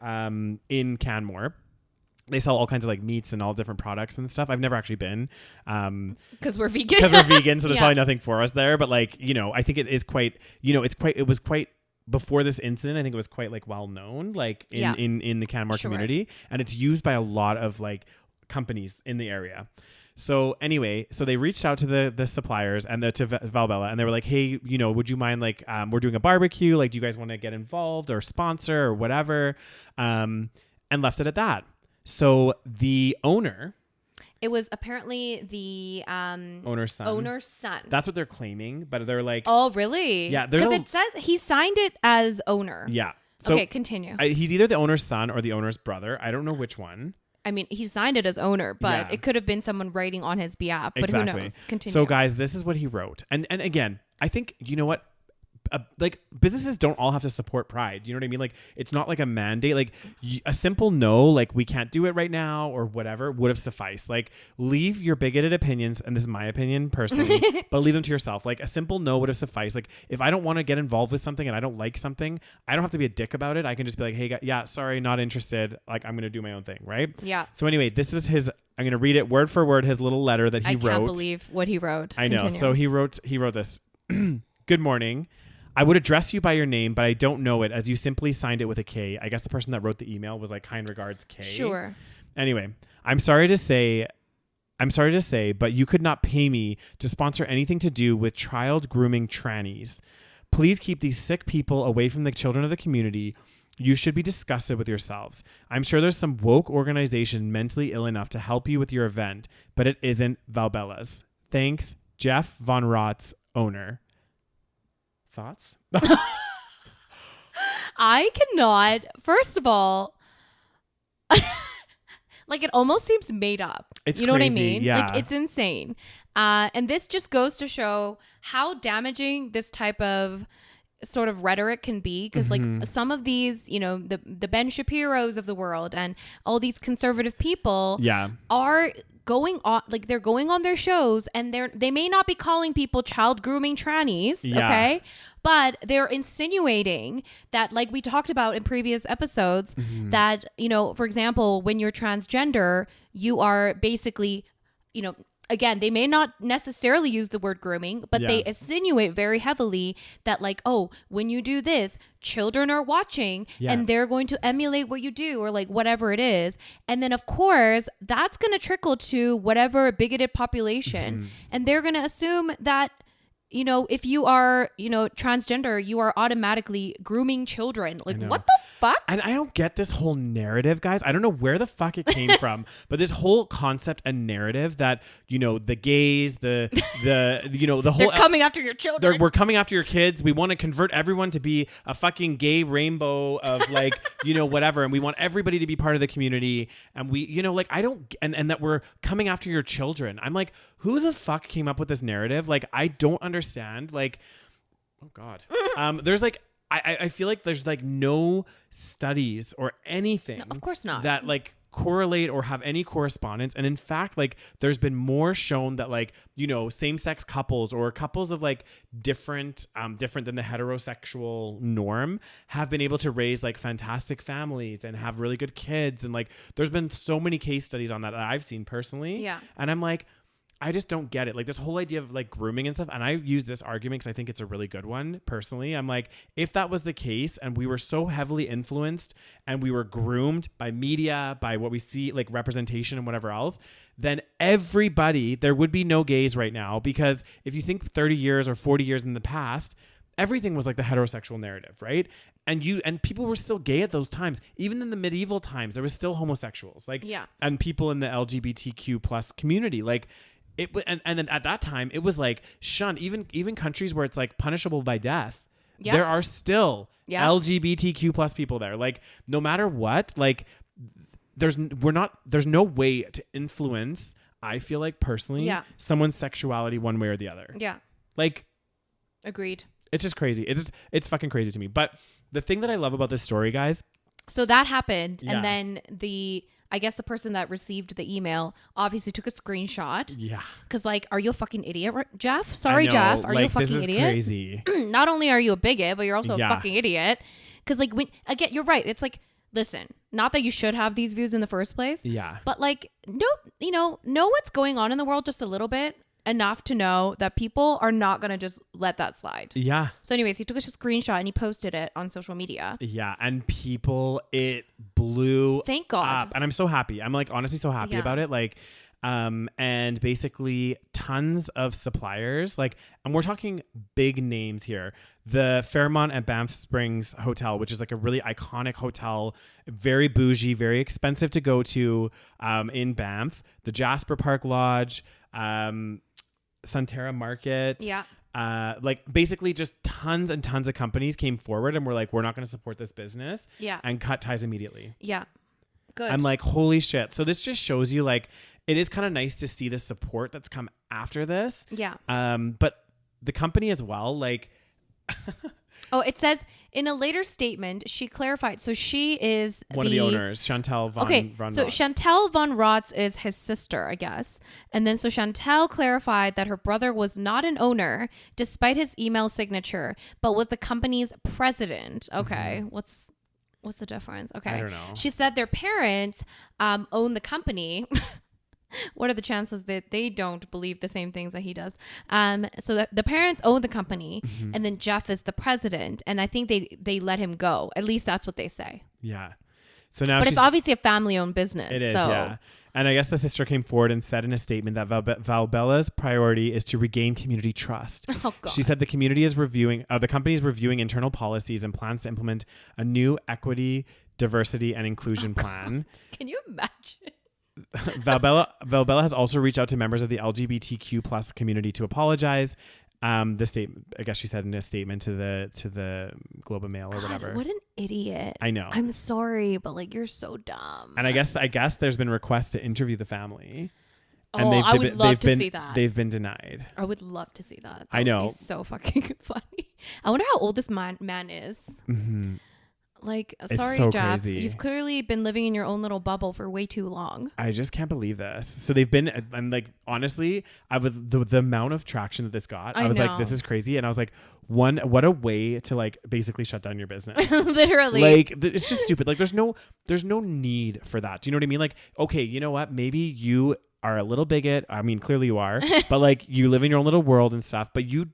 in Canmore. They sell all kinds of like meats and all different products and stuff. I've never actually been. Because we're vegan. So there's probably nothing for us there. But like, I think it is quite, it was quite, before this incident, I think it was quite like well known, like in the Canmore community. And it's used by a lot of like companies in the area. So anyway, so they reached out to the suppliers and to Valbella, and they were like, hey, would you mind, like, we're doing a barbecue. Like, do you guys want to get involved or sponsor or whatever? And left it at that. So the owner, it was apparently the owner's son. That's what they're claiming, but they're like, oh, really? Yeah, because it says he signed it as owner. Yeah. So, okay, continue. He's either the owner's son or the owner's brother. I don't know which one. I mean, he signed it as owner, but it could have been someone writing on his behalf. But who knows? Continue. So, guys, this is what he wrote, and again, I think what. Like, businesses don't all have to support Pride. You know what I mean? Like, it's not like a mandate. Like, a simple no, like, we can't do it right now or whatever would have sufficed. Like, leave your bigoted opinions, and this is my opinion personally, but leave them to yourself. Like, a simple no would have sufficed. Like, if I don't want to get involved with something and I don't like something, I don't have to be a dick about it. I can just be like, hey, sorry, not interested. Like, I'm going to do my own thing, right? Yeah. So anyway, this is his, I'm going to read it word for word, his little letter that he wrote. I can't believe what he wrote. I know. Continue. So he wrote this. Good morning. I would address you by your name, but I don't know it as you simply signed it with a K. I guess the person that wrote the email was like kind regards K. Sure. Anyway, I'm sorry to say, but you could not pay me to sponsor anything to do with child grooming trannies. Please keep these sick people away from the children of the community. You should be disgusted with yourselves. I'm sure there's some woke organization mentally ill enough to help you with your event, but it isn't Valbella's. Thanks, Jeff Von Rotz, owner. Thoughts? I cannot. First of all, like, it almost seems made up. It's you know crazy, what I mean? yeah. Like, it's insane. And this just goes to show how damaging this type of sort of rhetoric can be, because like some of these, the Ben Shapiros of the world and all these conservative people are going on, like, they're going on their shows and they may not be calling people child grooming trannies, okay, but they're insinuating that, like we talked about in previous episodes, that, for example, when you're transgender, you are basically, again, they may not necessarily use the word grooming, but they insinuate very heavily that, like, oh, when you do this, children are watching and they're going to emulate what you do, or like whatever it is. And then, of course, that's going to trickle to whatever bigoted population. And they're going to assume that, if you are, transgender, you are automatically grooming children. Like, what the fuck? And I don't get this whole narrative, guys. I don't know where the fuck it came from, but this whole concept and narrative that, the gays, the whole... They're coming after your children. We're coming after your kids. We want to convert everyone to be a fucking gay rainbow of like, whatever. And we want everybody to be part of the community. And we, like, I don't... And that we're coming after your children. I'm like, who the fuck came up with this narrative? Like, I don't understand. Like, oh God. There's like, I feel like there's like no studies or anything. No, of course not. That like correlate or have any correspondence. And in fact, like there's been more shown that like, you know, same-sex couples or couples of like different than the heterosexual norm have been able to raise like fantastic families and have really good kids. And like, there's been so many case studies on that I've seen personally. Yeah. And I'm like, I just don't get it. Like this whole idea of like grooming and stuff. And I use this argument because I think it's a really good one personally. I'm like, if that was the case and we were so heavily influenced and we were groomed by media, by what we see, like representation and whatever else, then there would be no gays right now. Because if you think 30 years or 40 years in the past, everything was like the heterosexual narrative, right? And people were still gay at those times. Even in the medieval times, there was still homosexuals, like, and people in the LGBTQ plus community, like, and then at that time it was like shunned. Even countries where it's like punishable by death, there are still LGBTQ plus people there. Like no matter what, like there's no way to influence, I feel like personally, someone's sexuality one way or the other. Yeah. Like agreed. It's just crazy. It's fucking crazy to me. But the thing that I love about this story, guys. So that happened, and then I guess the person that received the email obviously took a screenshot. Yeah. Because, like, are you a fucking idiot, Jeff? Sorry, Jeff. Are you a fucking idiot? This is crazy. Not only are you a bigot, but you're also a fucking idiot. Because, like, again, you're right. It's like, listen, not that you should have these views in the first place. Yeah. But, like, know what's going on in the world just a little bit. Enough to know that people are not going to just let that slide. Yeah. So anyways, he took a screenshot and he posted it on social media. Yeah. And it blew Thank God. up. And I'm so happy. I'm like honestly so happy about it. Like, and basically tons of suppliers, like, and we're talking big names here. The Fairmont at Banff Springs Hotel, which is like a really iconic hotel, very bougie, very expensive to go to, in Banff. The Jasper Park Lodge, Sunterra Market. Yeah. Like basically just tons and tons of companies came forward and were like, we're not going to support this business. Yeah. And cut ties immediately. Yeah. Good. I'm like, holy shit. So this just shows you like, it is kind of nice to see the support that's come after this. Yeah. But the company as well, like. Oh, it says in a later statement, she clarified. So she is one of the owners, Chantal von Rotz. So Chantal von Rotz is his sister, I guess. And then so Chantal clarified that her brother was not an owner, despite his email signature, but was the company's president. Okay, mm-hmm. What's the difference? Okay, I don't know. She said their parents own the company. What are the chances that they don't believe the same things that he does? So the parents own the company, mm-hmm. and then Jeff is the president, and I think they let him go. At least that's what they say. Yeah. So now, but it's obviously a family-owned business. It is. So. Yeah. And I guess the sister came forward and said in a statement that Valbella's priority is to regain community trust. Oh, God. She said the company is reviewing internal policies and plans to implement a new equity, diversity, and inclusion plan. Can you imagine? Valbella has also reached out to members of the LGBTQ plus community to apologize. The statement, I guess she said in a statement to the Globe and Mail or whatever. What an idiot! I know. I'm sorry, but like you're so dumb. And I guess there's been requests to interview the family. And I would love to see that. They've been denied. I would love to see that. I know. Would be so fucking funny. I wonder how old this man is. Mm-hmm. Like, sorry, so Jeff, crazy. You've clearly been living in your own little bubble for way too long. I just can't believe this. So they've been, I'm like, honestly, I was the amount of traction that this got. I was like, this is crazy. And I was like, what a way to like basically shut down your business. Literally. Like, it's just stupid. Like, there's no need for that. Do you know what I mean? Like, okay, you know what? Maybe you are a little bigot. I mean, clearly you are, but like you live in your own little world and stuff, but you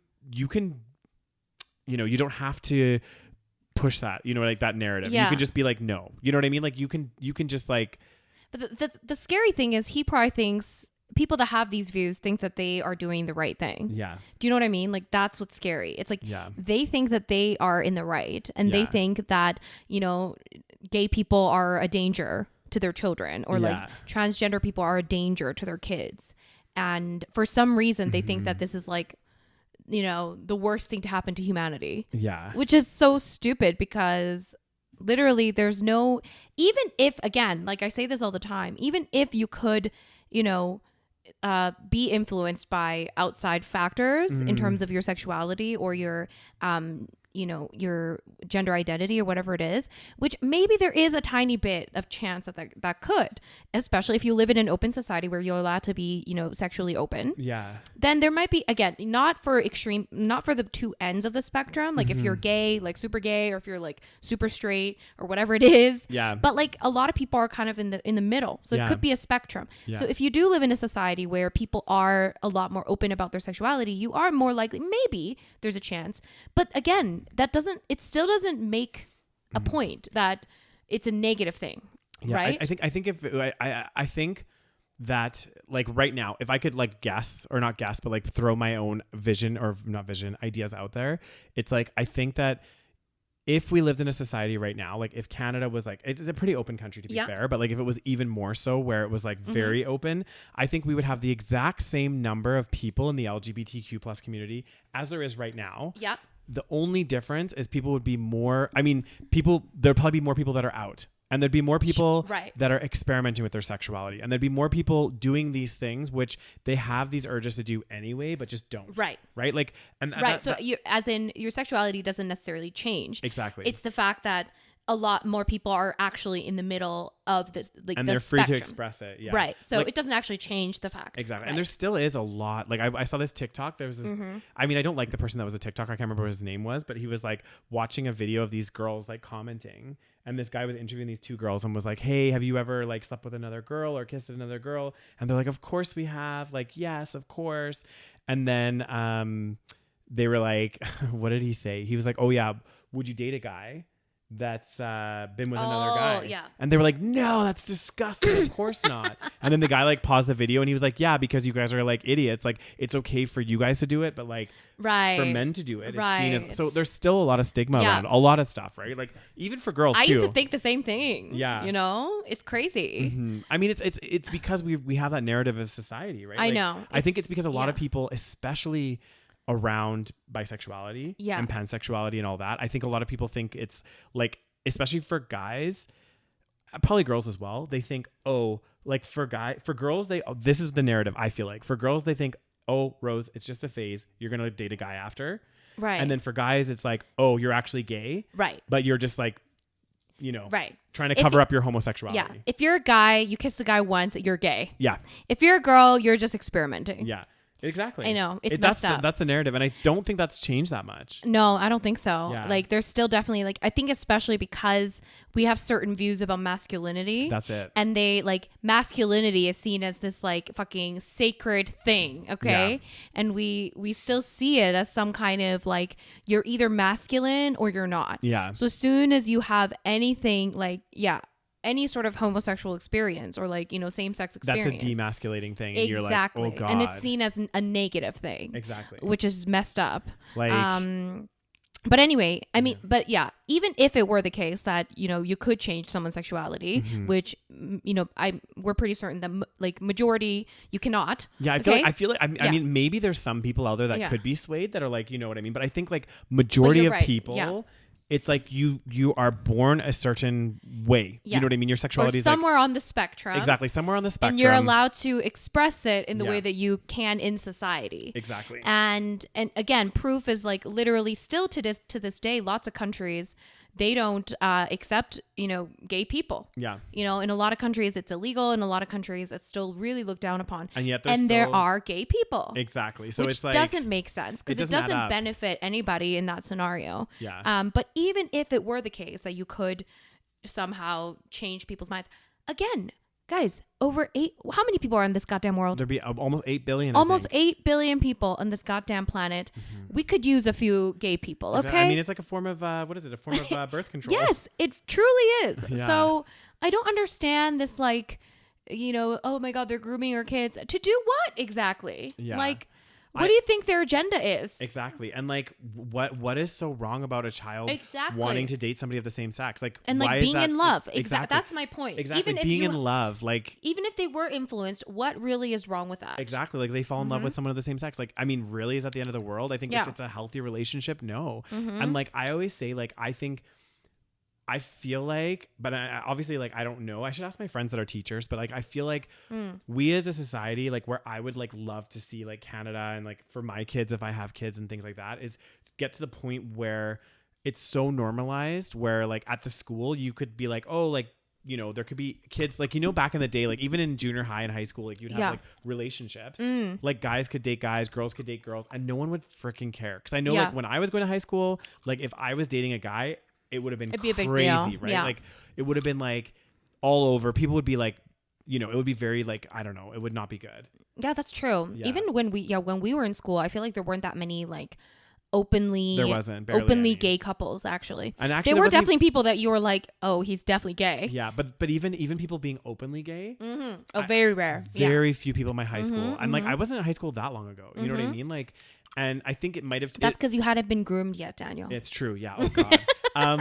can, you don't have to push that, like that narrative. You can just be like, no, you know what I mean? Like you can just like, but the scary thing is he probably thinks people that have these views think that they are doing the right thing. Yeah. Do you know what I mean? Like that's what's scary. It's like, they think that they are in the right, and they think that, gay people are a danger to their children, or like transgender people are a danger to their kids. And for some reason they think that this is like, the worst thing to happen to humanity. Yeah. Which is so stupid, because literally there's no, even if, again, like I say this all the time, even if you could, be influenced by outside factors in terms of your sexuality or your your gender identity or whatever it is, which maybe there is a tiny bit of chance that could, especially if you live in an open society where you're allowed to be, sexually open. Yeah. Then there might be, again, not for the two ends of the spectrum. Like if you're gay, like super gay, or if you're like super straight or whatever it is. Yeah. But like a lot of people are kind of in the middle. So it could be a spectrum. Yeah. So if you do live in a society where people are a lot more open about their sexuality, you are more likely, maybe there's a chance. But again, it still doesn't make a point that it's a negative thing. Yeah, right? I think that like right now, if I could like guess or not guess, but like throw my own ideas out there, it's like, I think that if we lived in a society right now, like if Canada was like, it is a pretty open country to be fair, but like if it was even more so where it was like very open, I think we would have the exact same number of people in the LGBTQ plus community as there is right now. Yeah. The only difference is people would be more, there'd probably be more people that are out, and there'd be more people that are experimenting with their sexuality, and there'd be more people doing these things, which they have these urges to do anyway, but just don't. Right. Like, and right. So as in your sexuality doesn't necessarily change. Exactly. It's the fact that a lot more people are actually in the middle of this, like, and they're free to express it. Yeah. Right. So it doesn't actually change the fact. Exactly. Right. And there still is a lot. Like I saw this TikTok. There was this, I don't like the person that was a TikTok. I can't remember what his name was, but he was like watching a video of these girls like commenting. And this guy was interviewing these two girls and was like, hey, have you ever like slept with another girl or kissed another girl? And they're like, of course we have. Like, yes, of course. And then they were like, what did he say? He was like, oh yeah, would you date a guy that's been with another guy? Yeah. And they were like, no, that's disgusting. Of course not. And then the guy like paused the video and he was like, yeah, because you guys are like idiots. Like it's okay for you guys to do it, but like for men to do it, it's seen as, so there's still a lot of stigma around a lot of stuff, right? Like even for girls too. I used to think the same thing. Yeah. It's crazy. It's because we have that narrative of society, right? I know. I think it's because a lot of people, especially around bisexuality and pansexuality and all that, I think a lot of people think it's like, especially for guys, probably girls as well, they think, oh, like for girls, this is the narrative. I feel like for girls, they think, oh, Rose, it's just a phase, you're gonna date a guy after, right? And then for guys, it's like, oh, you're actually gay, right? But you're just like, trying to cover up your homosexuality. Yeah. If you're a guy, you kiss a guy once, you're gay. Yeah. If you're a girl, you're just experimenting. Yeah. Exactly. I know. It's messed up. That's the narrative. And I don't think that's changed that much. No, I don't think so. Yeah. Like there's still definitely like, I think especially because we have certain views about masculinity. That's it. And they like masculinity is seen as this like fucking sacred thing. Okay. Yeah. And we still see it as some kind of like, you're either masculine or you're not. Yeah. So as soon as you have anything like, any sort of homosexual experience or like, same-sex experience. That's a demasculating thing. And exactly. You're like, oh God. And it's seen as a negative thing. Exactly. Which is messed up. Like, but anyway, but yeah, even if it were the case that, you could change someone's sexuality, which, we're pretty certain that like majority, you cannot. Yeah. I feel like, I mean, maybe there's some people out there that could be swayed that are like, you know what I mean? But I think like majority of people, it's like you are born a certain way. Yeah. You know what I mean? Your sexuality is somewhere on the spectrum. Exactly. Somewhere on the spectrum. And you're allowed to express it in the way that you can in society. Exactly. And again, proof is like literally still to this day, lots of countries, they don't accept, gay people. Yeah. In a lot of countries it's illegal. In a lot of countries it's still really looked down upon. And yet there are gay people. Exactly. So which it's like, doesn't make sense because it doesn't benefit anybody in that scenario. Yeah. But even if it were the case that you could somehow change people's minds, again, guys, how many people are in this goddamn world? There'd be almost 8 billion. Almost 8 billion people on this goddamn planet. We could use a few gay people, okay? I mean, it's like a form of, what is it? A form of birth control. Yes, it truly is. Yeah. So I don't understand this, like, oh my God, they're grooming our kids. To do what exactly? Yeah. Like, what do you think their agenda is? Exactly. And like, what is so wrong about a child wanting to date somebody of the same sex? Like, and like being in love. Exactly. That's my point. Exactly. Even being in love, like, even if they were influenced, what really is wrong with that? Exactly. Like they fall in love with someone of the same sex. Like, I mean, really, is that the end of the world? I think if it's a healthy relationship, no. And like, I always say, like, I feel like, but obviously, like, I don't know. I should ask my friends that are teachers, but like, I feel like we as a society, like where I would like love to see like Canada and like for my kids, if I have kids and things like that, is get to the point where it's so normalized where like at the school you could be like, oh, like, you know, there could be kids like, you know, back in the day, like even in junior high and high school, like you'd have like relationships, like guys could date guys, girls could date girls, and no one would freaking care. Cause I know like when I was going to high school, like if I was dating a guy, it would have been crazy, right? Yeah. Like it would have been like all over. People would be like, you know, it would be very like, I don't know, it would not be good. Yeah, that's true. Yeah. Even when we were in school, I feel like there weren't that many like openly any. gay couples actually. And actually there were definitely people that you were like, oh, he's definitely gay. Yeah, but even people being openly gay, very rare. Very few people in my high school. And like I wasn't in high school that long ago. You know what I mean? Like, and I think it might have. That's because you hadn't been groomed yet, Daniel. It's true. Yeah. Oh God.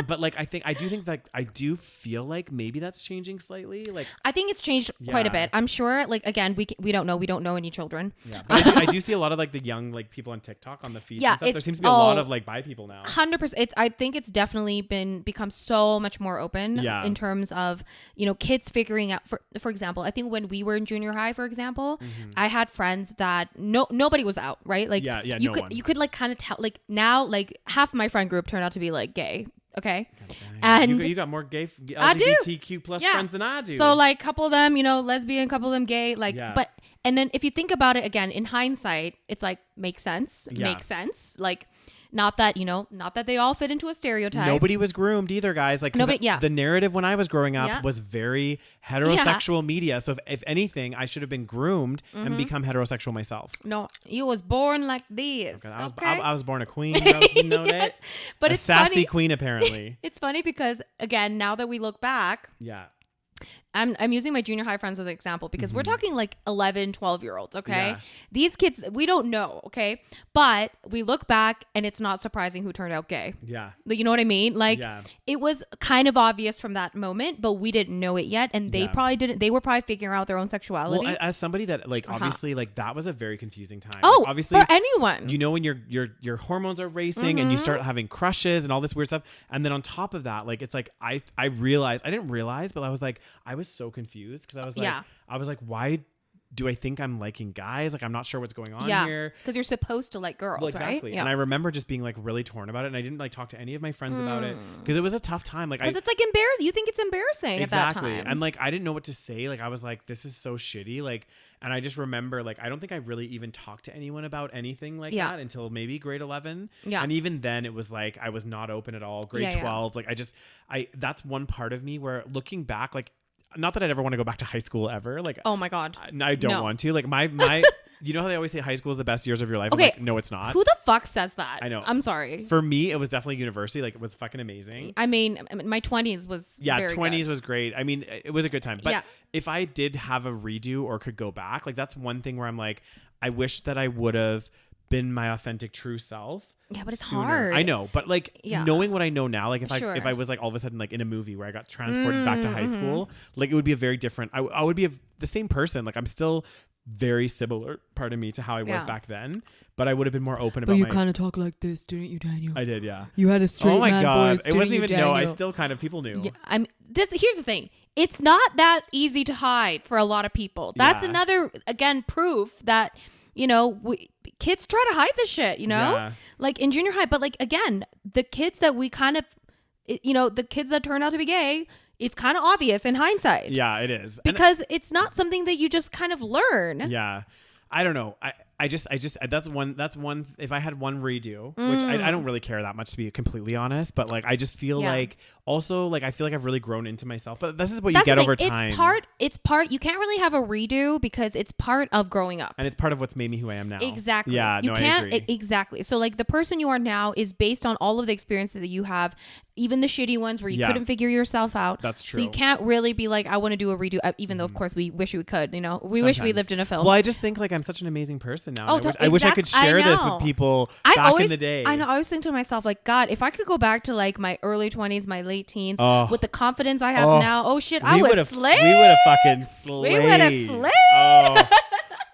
But like I do feel like maybe that's changing slightly. Like I think it's changed quite a bit. I'm sure. Like again, we don't know any children. Yeah, but I do see a lot of like the young like people on TikTok on the feeds. Yeah, and stuff. There seems to be a lot of like bi people now. 100%. I think it's definitely become so much more open. In terms of, you know, kids figuring out. For example, I think when we were in junior high, for example, I had friends that nobody was out, right? Like you could like kind of tell. Like now, like half my friend group turned out to be like gay. Okay. And you got more gay LGBTQ plus friends than I do. So like couple of them, you know, lesbian, couple of them gay, like, but, and then if you think about it again, in hindsight, it's like, makes sense. Like, not that they all fit into a stereotype. Nobody was groomed either, guys. Like the narrative when I was growing up was very heterosexual media. So if anything, I should have been groomed and become heterosexual myself. No, you was born like this. Okay. I was born a queen. You know that? But it's sassy funny. Queen, apparently. It's funny because again, now that we look back, I'm using my junior high friends as an example because we're talking like 11, 12-year-olds, okay? Yeah. These kids, we don't know, okay? But we look back and it's not surprising who turned out gay. Yeah. You know what I mean? Like, it was kind of obvious from that moment, but we didn't know it yet. And they probably didn't. They were probably figuring out their own sexuality. Well, as somebody that, like, obviously, like, that was a very confusing time. Oh, like, obviously, for anyone. You know, when your hormones are racing and you start having crushes and all this weird stuff. And then on top of that, like, it's like, I didn't realize, but I was so confused because I was like, why do I think I'm liking guys? Like, I'm not sure what's going on here. Because you're supposed to like girls, exactly. Right? Yeah. And I remember just being like really torn about it. And I didn't like talk to any of my friends about it because it was a tough time. Like, because it's like embarrassing. You think it's embarrassing at that time. And like, I didn't know what to say. Like, I was like, this is so shitty. Like, and I just remember like, I don't think I really even talked to anyone about anything like that until maybe grade 11. Yeah. And even then it was like, I was not open at all. Grade 12. Like that's one part of me where looking back, like, not that I'd ever want to go back to high school ever. Like, oh my God. I don't want to. Like my, you know how they always say high school is the best years of your life? Okay. I'm like, no, it's not. Who the fuck says that? I know. I'm sorry. For me, it was definitely university. Like, it was fucking amazing. I mean, my 20s was very 20s good. was great. I mean, it was a good time. But if I did have a redo or could go back, like that's one thing where I'm like, I wish that I would have been my authentic true self. Yeah, but it's sooner. hard. I know, but like knowing what I know now, like if I was like all of a sudden like in a movie where I got transported back to high school, like it would be a very different. I would be the same person. Like I'm still very similar, part of me, to how I was back then, but I would have been more open about. But you kind of talk like this, didn't you, Daniel? I did, yeah. You had a straight man voice. It wasn't even no. I still kind of people knew. Yeah, here's the thing. It's not that easy to hide for a lot of people. That's another again proof that. You know, kids try to hide this shit, you know, like in junior high. But like, again, the kids that we kind of, you know, the kids that turn out to be gay, it's kind of obvious in hindsight. Yeah, it is. Because it's not something that you just kind of learn. Yeah. I don't know. I just that's one if I had one redo, which I don't really care that much, to be completely honest, but like I just feel like also like I feel like I've really grown into myself, but this is what you get over time. It's part you can't really have a redo because it's part of growing up. And it's part of what's made me who I am now. Exactly. Yeah, I agree. Exactly. So like the person you are now is based on all of the experiences that you have, even the shitty ones where you couldn't figure yourself out. That's true. So you can't really be like, I want to do a redo, even though of course we wish we could, you know, wish we lived in a film. Well, I just think like I'm such an amazing person now. I wish I could share this with people back in the day. I know. I always think to myself, like, God, if I could go back to like my early 20s, my late teens, with the confidence I have now, oh shit, I would have slayed. We would have fucking slayed. We would have slayed. Oh.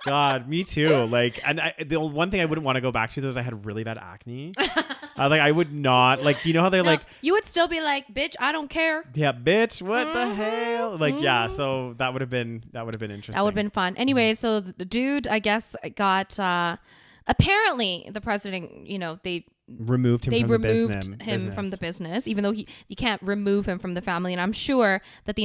God, me too. Like, and the one thing I wouldn't want to go back to was I had really bad acne. I was like, I would not, like, you know how they're like, you would still be like, bitch, I don't care. Yeah, bitch, what the hell? Like, yeah. So that would have been interesting. That would have been fun. Anyway, so the dude, I guess, got apparently the president, you know, removed him from the business, even though you can't remove him from the family. And I'm sure that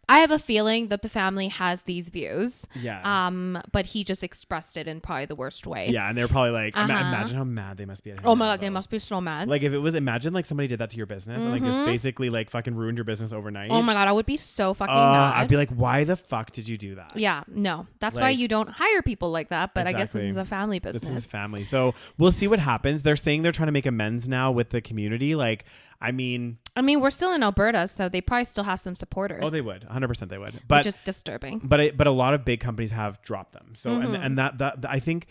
I have a feeling that the family has these views. Yeah. But he just expressed it in probably the worst way. Yeah. And they're probably like, imagine how mad they must be at him. Oh my God, they must be so mad. Like if it was, imagine like somebody did that to your business and like just basically like fucking ruined your business overnight. Oh my God, I would be so fucking mad. I'd be like, why the fuck did you do that? Yeah, no. That's why you don't hire people like that. But exactly. I guess this is a family business. This is family. So we'll see what happens. They're saying they're trying to make amends now with the community. Like, I mean, we're still in Alberta, so they probably still have some supporters. Oh, they would. 100% they would. But which is disturbing. But a lot of big companies have dropped them. So and that I think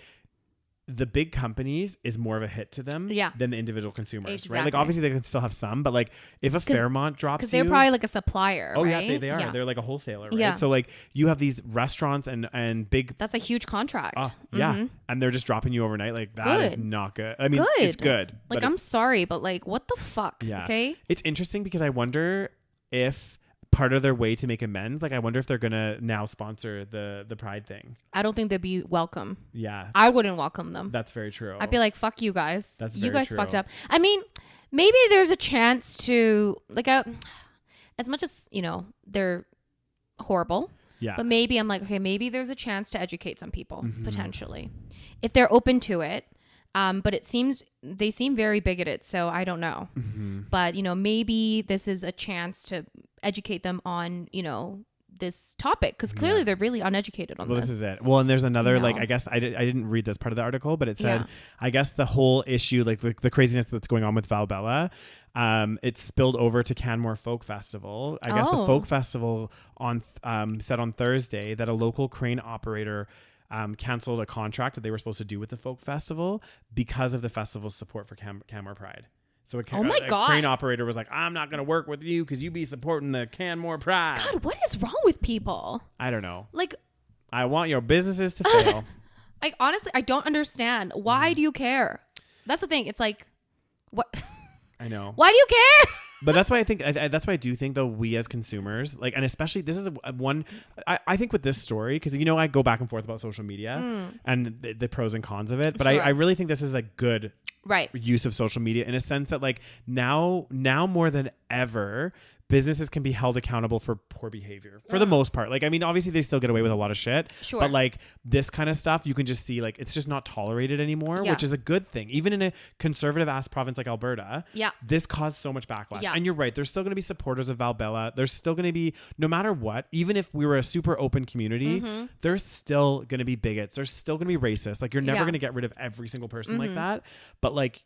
the big companies is more of a hit to them than the individual consumers, exactly. right? Like obviously they can still have some, but like if a Fairmont drops because they're probably like a supplier. Oh right? yeah, they are. Yeah. They're like a wholesaler, right? Yeah. So like you have these restaurants and big. That's a huge contract. Yeah, and they're just dropping you overnight. Like that is not good. I mean, it's good. Like I'm sorry, but like what the fuck? Yeah. Okay. It's interesting because I wonder if part of their way to make amends, like I wonder if they're gonna now sponsor the Pride thing. I don't think they'd be welcome. Yeah, I wouldn't welcome them. That's very true. I'd be like, fuck you guys. That's you very guys true. fucked up. I mean, maybe there's a chance to like as much as they're horrible. Yeah. But maybe I'm like, okay, maybe there's a chance to educate some people potentially if they're open to it. But they seem very bigoted, so I don't know. But maybe this is a chance to educate them on this topic because clearly they're really uneducated on this. This is it. Well, and there's another like I guess I didn't read this part of the article, but it said I guess the whole issue like the craziness that's going on with Valbella, it spilled over to Canmore Folk Festival. I guess the Folk Festival said on Thursday that a local crane operator canceled a contract that they were supposed to do with the folk festival because of the festival's support for Canmore Pride. So a crane operator was like, I'm not going to work with you because you be supporting the Canmore Pride. God, what is wrong with people? I don't know. Like, I want your businesses to fail. Like, honestly, I don't understand. Why do you care? That's the thing. It's like, what? I know. Why do you care? But that's why I think that's why I do think though we as consumers like, and especially this is one I think with this story because I go back and forth about social media and the pros and cons of it, but I really think this is a good use of social media in a sense that like now more than ever businesses can be held accountable for poor behavior for the most part. Like, I mean, obviously they still get away with a lot of shit, but like this kind of stuff, you can just see like, it's just not tolerated anymore, which is a good thing. Even in a conservative ass province like Alberta, this caused so much backlash. And you're right. There's still going to be supporters of Valbella. There's still going to be, no matter what, even if we were a super open community, there's still going to be bigots. There's still going to be racist. Like you're never going to get rid of every single person like that. But like,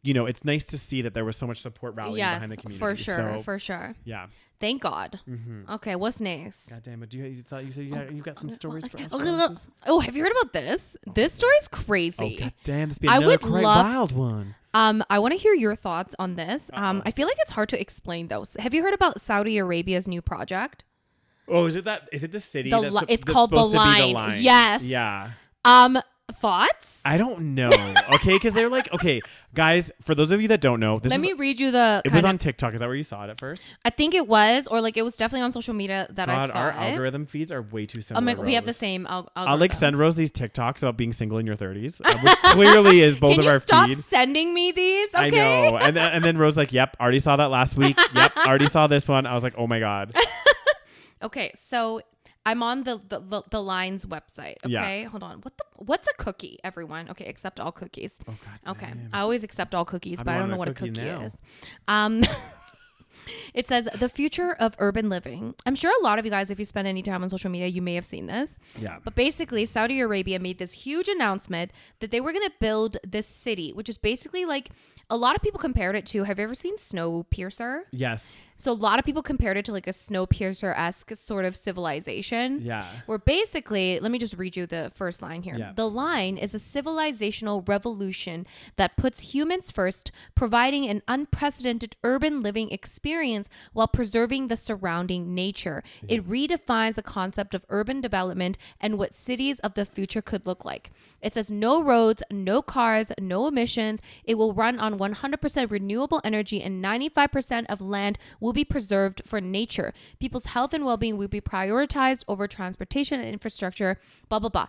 it's nice to see that there was so much support rallying behind the community. For sure. Yeah. Thank God. Okay, what's next? God damn it. You thought you said you got some stories for us? Oh, have you heard about this? This story's crazy. Oh, God damn. This be another wild one. I want to hear your thoughts on this. I feel like it's hard to explain those. Have you heard about Saudi Arabia's new project? Oh, is it the city? It's called the Line. Yes. Yeah. Thoughts? I don't know. Okay, because they're like, okay, guys, for those of you that don't know, let me read you the. It was on TikTok. Is that where you saw it at first? I think it was, or like it was definitely on social media that I saw. Our algorithm feeds are way too similar. Oh my God, we have the same algorithm. I'll like send Rose these TikToks about being single in your 30s, which clearly is both of our feeds. Can you stop sending me these? Okay. I know. And then Rose like, yep, already saw that last week. Yep, already saw this one. I was like, oh my God. Okay, so I'm on the Line's website. Okay, hold on. What's a cookie, everyone? Okay, accept all cookies. Oh God. Okay, damn. I always accept all cookies, but I don't know what a cookie now. is. It says the future of urban living. I'm sure a lot of you guys, if you spend any time on social media, you may have seen this. Yeah. But basically, Saudi Arabia made this huge announcement that they were going to build this city, which is basically like a lot of people compared it to. Have you ever seen Snowpiercer? Yes. So a lot of people compared it to like a Snowpiercer-esque sort of civilization. Yeah. Where basically, let me just read you the first line here. Yeah. The Line is a civilizational revolution that puts humans first, providing an unprecedented urban living experience while preserving the surrounding nature. Yeah. It redefines the concept of urban development and what cities of the future could look like. It says no roads, no cars, no emissions. It will run on 100% renewable energy and 95% of land will be preserved for nature. People's health and well-being will be prioritized over transportation and infrastructure, blah, blah, blah.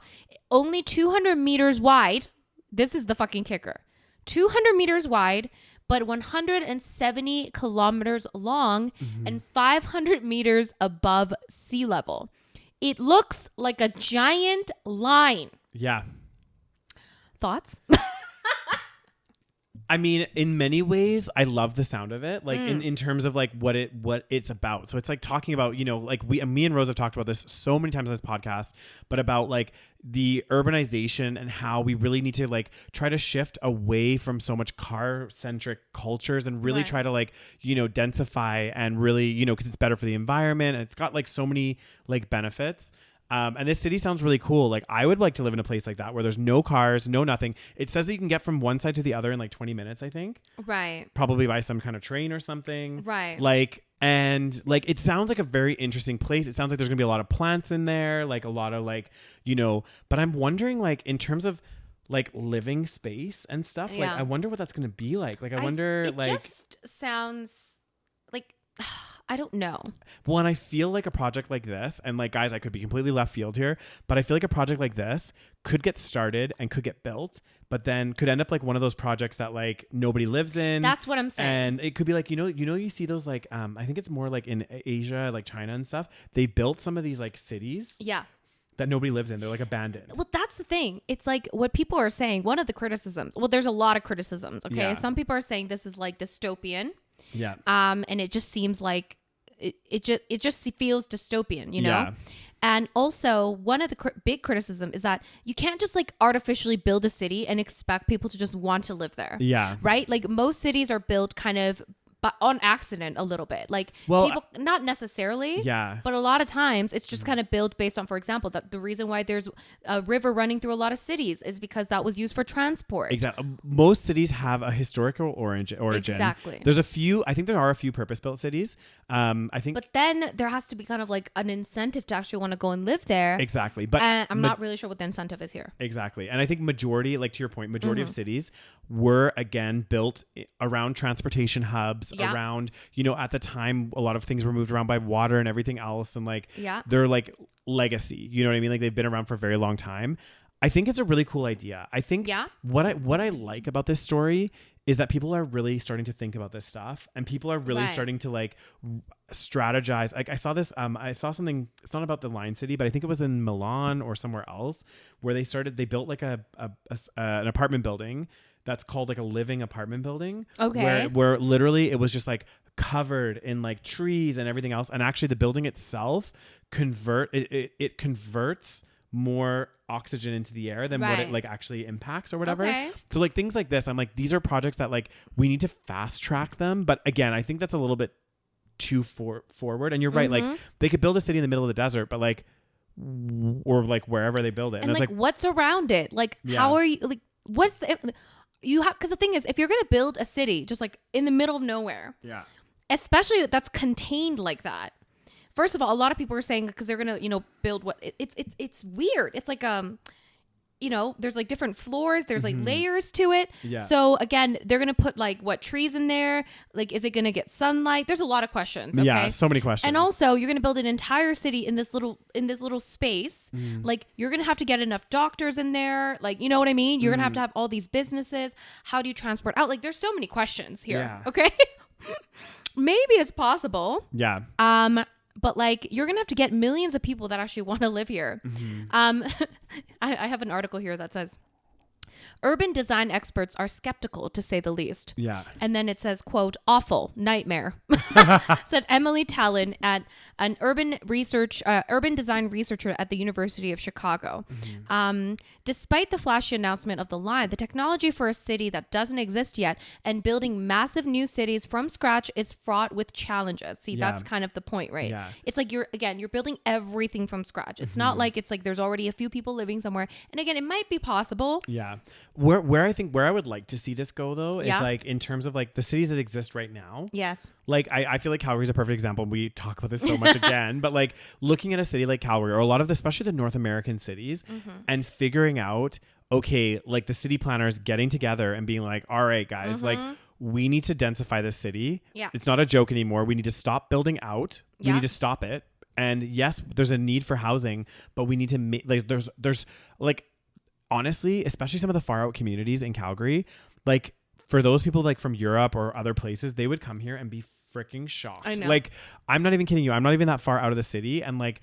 Only 200 meters wide. This is the fucking kicker. 200 meters wide, but 170 kilometers long and 500 meters above sea level. It looks like a giant line. Yeah. Thoughts? I mean, in many ways, I love the sound of it. Like in terms of like what it's about. So it's like talking about, you know, like me and Rose have talked about this so many times on this podcast, but about like the urbanization and how we really need to like try to shift away from so much car centric cultures and really try to like, you know, densify and really, you know, because it's better for the environment and it's got like so many like benefits. And this city sounds really cool. Like I would like to live in a place like that where there's no cars, no nothing. It says that you can get from one side to the other in like 20 minutes, I think. Right. Probably by some kind of train or something. Right. Like, and like, it sounds like a very interesting place. It sounds like there's gonna be a lot of plants in there, like a lot of like, you know, but I'm wondering like in terms of like living space and stuff, like I wonder what that's gonna be like. Like, I wonder it like. It just sounds like... I don't know. Well, and I feel like a project like this, and like, guys, I could be completely left field here, but I feel like a project like this could get started and could get built, but then could end up like one of those projects that like nobody lives in. That's what I'm saying. And it could be like, you see those like, I think it's more like in Asia, like China and stuff. They built some of these like cities. Yeah. That nobody lives in. They're like abandoned. Well, that's the thing. It's like what people are saying. One of the criticisms. Well, there's a lot of criticisms. Okay. Yeah. Some people are saying this is like dystopian. Yeah. And it just seems like it just feels dystopian, you know? Yeah. And also one of the big criticism is that you can't just like artificially build a city and expect people to just want to live there. Yeah. Right? Like most cities are built kind of but on accident a little bit. Like people, not necessarily, but a lot of times it's just kind of built based on, for example, that the reason why there's a river running through a lot of cities is because that was used for transport. Exactly. Most cities have a historical origin. Exactly. There's a few, I think there are a few purpose-built cities. I think. But then there has to be kind of like an incentive to actually want to go and live there. Exactly. But I'm not really sure what the incentive is here. Exactly. And I think majority, like to your point, majority of cities were again built around transportation hubs, around, you know, at the time, a lot of things were moved around by water and everything else. And like, they're like legacy, you know what I mean? Like they've been around for a very long time. I think it's a really cool idea. I think what I like about this story is that people are really starting to think about this stuff and people are really starting to like strategize. Like I saw this, I saw something, it's not about the Lion City, but I think it was in Milan or somewhere else where they built like an apartment building that's called like a living apartment building. Okay. Where literally it was just like covered in like trees and everything else. And actually the building itself it converts more oxygen into the air than what it like actually impacts or whatever. Okay. So like things like this, I'm like, these are projects that like we need to fast track them. But again, I think that's a little bit too forward. And you're right. Like they could build a city in the middle of the desert, but like, or like wherever they build it. And it's like what's around it? Like, how are you like, what's the, you have, because the thing is, if you're going to build a city just like in the middle of nowhere, especially that's contained like that. First of all, a lot of people are saying because they're going to, you know, build what it's weird. It's like, you know, there's like different floors. There's like layers to it. Yeah. So again, they're going to put like what trees in there? Like, is it going to get sunlight? There's a lot of questions. Okay? Yeah. So many questions. And also you're going to build an entire city in this little space. Like you're going to have to get enough doctors in there. Like, you know what I mean? You're going to have all these businesses. How do you transport out? Like there's so many questions here. Yeah. Okay. Maybe it's possible. Yeah. But like you're gonna have to get millions of people that actually want to live here. I have an article here that says urban design experts are skeptical, to say the least. Yeah. And then it says, quote, awful nightmare, said Emily Tallon, at an urban design researcher at the University of Chicago. Despite the flashy announcement of the line, the technology for a city that doesn't exist yet and building massive new cities from scratch is fraught with challenges. See, that's kind of the point, right? Yeah. It's like you're building everything from scratch. It's not like it's like there's already a few people living somewhere. And again, it might be possible. Yeah. Where I would like to see this go though is like in terms of like the cities that exist right now. Yes. Like I feel like Calgary's a perfect example. We talk about this so much again, but like looking at a city like Calgary or a lot of especially the North American cities and figuring out, okay, like the city planners getting together and being like, all right, guys, like we need to densify this city. Yeah. It's not a joke anymore. We need to stop building out. We need to stop it. And yes, there's a need for housing, but we need to make like there's like honestly, especially some of the far out communities in Calgary, like for those people like from Europe or other places, they would come here and be freaking shocked. I know. Like, I'm not even kidding you. I'm not even that far out of the city. And like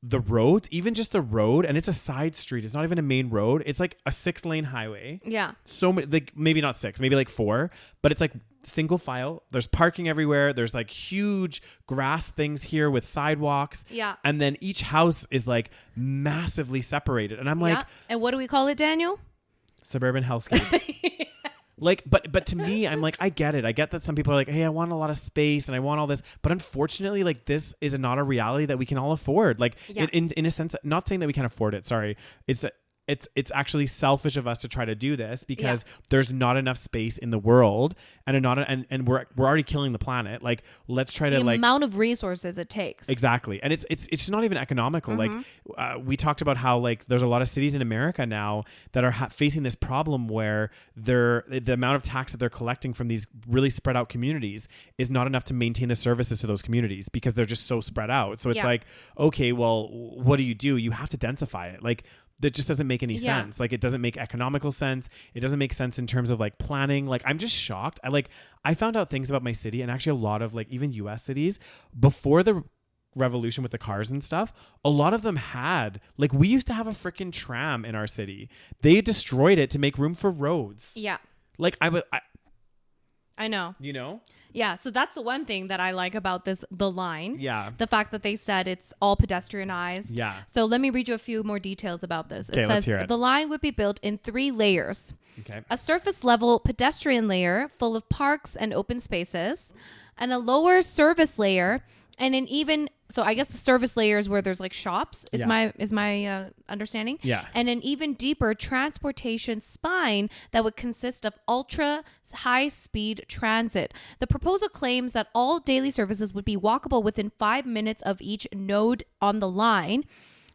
the roads, even just the road, and it's a side street. It's not even a main road. It's like a 6-lane highway. Yeah. So many, like maybe not 6, maybe like 4, but it's like single file. There's parking everywhere. There's like huge grass things here with sidewalks. Yeah. And then each house is like massively separated. And I'm like, and what do we call it, Daniel? suburban hellscape. Like, but to me, I'm like, I get it. I get that some people are like, hey, I want a lot of space and I want all this. But unfortunately, like, this is not a reality that we can all afford. Like, in a sense, not saying that we can't afford it. Sorry. It's actually selfish of us to try to do this because there's not enough space in the world and we're already killing the planet. Like, let's try to the like amount of resources it takes. Exactly. And it's just not even economical. Like we talked about how like there's a lot of cities in America now that are facing this problem where the amount of tax that they're collecting from these really spread out communities is not enough to maintain the services to those communities because they're just so spread out. So it's like, okay, well, what do? You have to densify it. Like, that just doesn't make any sense. Like, it doesn't make economical sense. It doesn't make sense in terms of like planning. Like, I'm just shocked. I found out things about my city and actually a lot of like even US cities before the revolution with the cars and stuff. A lot of them had like, we used to have a freaking tram in our city. They destroyed it to make room for roads. Yeah. Like I know. You know? Yeah. So that's the one thing that I like about the line. Yeah. The fact that they said it's all pedestrianized. Yeah. So let me read you a few more details about this. Okay, It let's says hear it. the line would be built in 3 layers. Okay. A surface level pedestrian layer full of parks and open spaces, and a lower service layer, and an even, so I guess the service layer is where there's like shops is my understanding. Yeah. And an even deeper transportation spine that would consist of ultra high speed transit. The proposal claims that all daily services would be walkable within 5 minutes of each node on the line.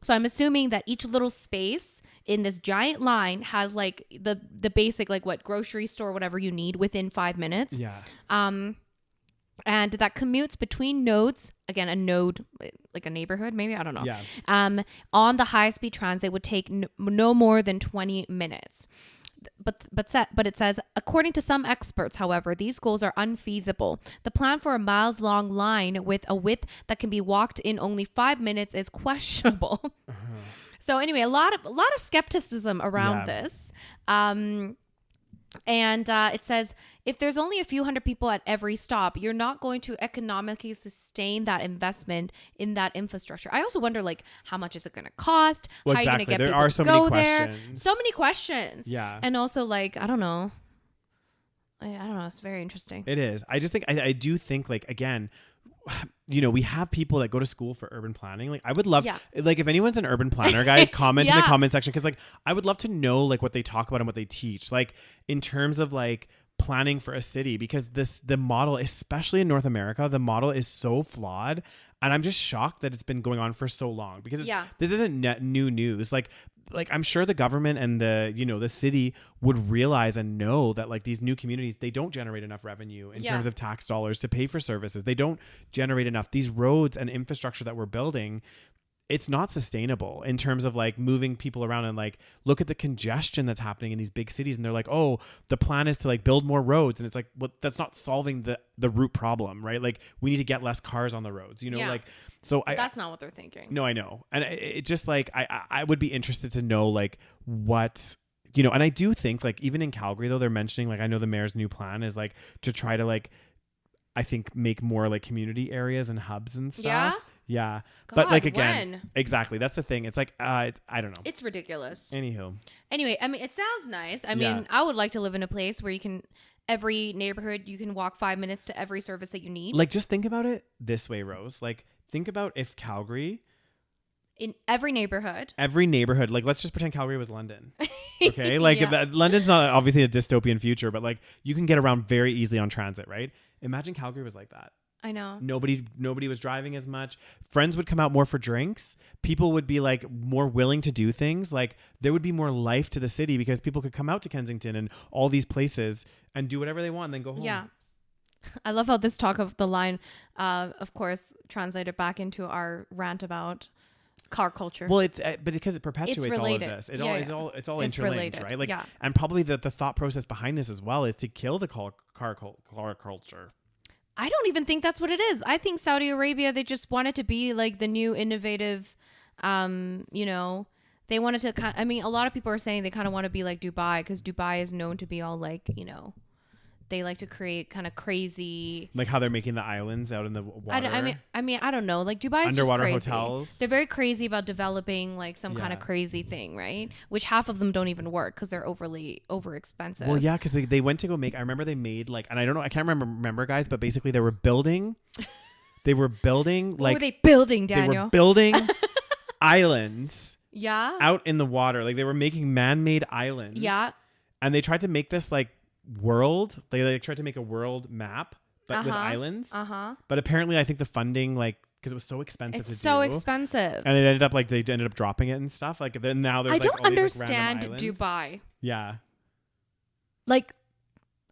So I'm assuming that each little space in this giant line has like the basic, like what grocery store, whatever you need within 5 minutes. Yeah. And that commutes between nodes, again, a node, like a neighborhood, maybe, I don't know. Yeah. On the high-speed transit would take no more than 20 minutes. But it says, according to some experts, however, these goals are unfeasible. The plan for a miles-long line with a width that can be walked in only 5 minutes is questionable. So anyway, a lot of skepticism around this. And it says, if there's only a few hundred people at every stop, you're not going to economically sustain that investment in that infrastructure. I also wonder, like, how much is it going to cost? Well, how are you going to get there people are to so go many there? questions. So many questions. Yeah. And also, like, I don't know. It's very interesting. It is. I just think, I do think, like, again, you know, we have people that go to school for urban planning. Like, I would love, like, if anyone's an urban planner, guys, comment in the comment section. Cause like, I would love to know like what they talk about and what they teach, like in terms of like planning for a city, because the model, especially in North America, the model is so flawed. And I'm just shocked that it's been going on for so long because this isn't new news. Like I'm sure the government and the city would realize and know that like these new communities, they don't generate enough revenue in terms of tax dollars to pay for services. They don't generate enough. These roads and infrastructure that we're building, it's not sustainable in terms of like moving people around. And like, look at the congestion that's happening in these big cities. And they're like, oh, the plan is to like build more roads. And it's like, well, that's not solving the root problem, right? Like, we need to get less cars on the roads, like, so that's not what they're thinking. No, I know. And it just like, I would be interested to know like what, and I do think like even in Calgary though, they're mentioning, like, I know the mayor's new plan is like to try to like, I think make more like community areas and hubs and stuff. Yeah. God, but like, again, when? Exactly. That's the thing. It's like, I don't know. It's ridiculous. Anyway, I mean, it sounds nice. I mean, I would like to live in a place where every neighborhood, you can walk 5 minutes to every service that you need. Like, just think about it this way, Rose. Like, think about if Calgary, in every neighborhood, like, let's just pretend Calgary was London. Okay. Like, London's not obviously a dystopian future, but like, you can get around very easily on transit, right? Imagine Calgary was like that. I know. Nobody was driving as much. Friends would come out more for drinks. People would be like more willing to do things. Like, there would be more life to the city because people could come out to Kensington and all these places and do whatever they want and then go home. Yeah. I love how this talk of the line, of course, translated back into our rant about car culture. Well, it's but because it perpetuates all of related. this. It's all It's interlinked, related. right? Like, Yeah. and probably the thought process behind this as well is to kill the car culture. I don't even think that's what it is. I think Saudi Arabia, they just wanted to be like the new innovative, you know, they wanted to I mean, a lot of people are saying they kind of want to be like Dubai, because Dubai is known to be all like, you know, they like to create kind of crazy, like how they're making the islands out in the water. I mean, I don't know. Like Dubai is underwater just crazy. hotels. They're very crazy about developing like some kind of crazy thing, right? Which half of them don't even work because they're over expensive. Well, yeah, because they went to go make. I remember they made like, and I don't know, I can't remember guys, but basically they were building. They were building What like. were they building, Daniel? They were building islands. Yeah. Out in the water, like they were making man-made islands. Yeah. And they tried to make this like world. They tried to make a world map, but with islands. But apparently, I think the funding, like, because it was so expensive It's so do, expensive. and it ended up like they ended up dropping it and stuff. Like then now there's. I like, don't all these, like, understand random islands. Dubai. Yeah, Like,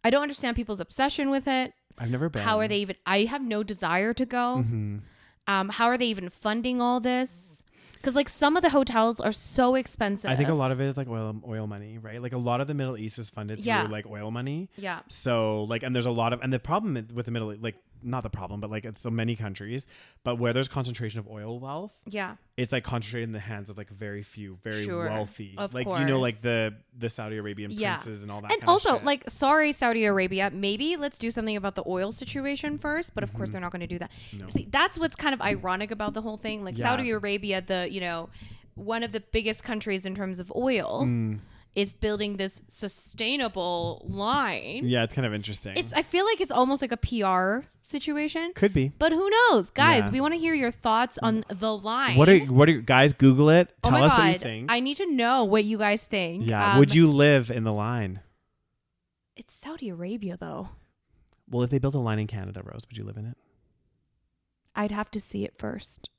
I don't understand people's obsession with it. I've never been. How are they even? I have no desire to go. Mm-hmm. How are they even funding all this? Because like some of the hotels are so expensive. I think a lot of it is like oil money, right? Like a lot of the Middle East is funded through like oil money. Yeah. So like, and there's a lot of, and the problem with the Middle East, like not the problem, but like it's so many countries, but where there's concentration of oil wealth, yeah, it's like concentrated in the hands of like very few, very wealthy, of like course. You know, like the Saudi Arabian princes and all that. And kind also, of shit. like, sorry, Saudi Arabia, maybe let's do something about the oil situation first. But of course, they're not going to do that. No. See, that's what's kind of ironic about the whole thing. Like Saudi Arabia, one of the biggest countries in terms of oil, is building this sustainable line. Yeah, it's kind of interesting. I feel like it's almost like a PR situation. Could be. But who knows? Guys, we want to hear your thoughts on the line. What are guys, Google it. Tell us what you think. I need to know what you guys think. Yeah. Would you live in the line? It's Saudi Arabia, though. Well, if they built a line in Canada, Rose, would you live in it? I'd have to see it first.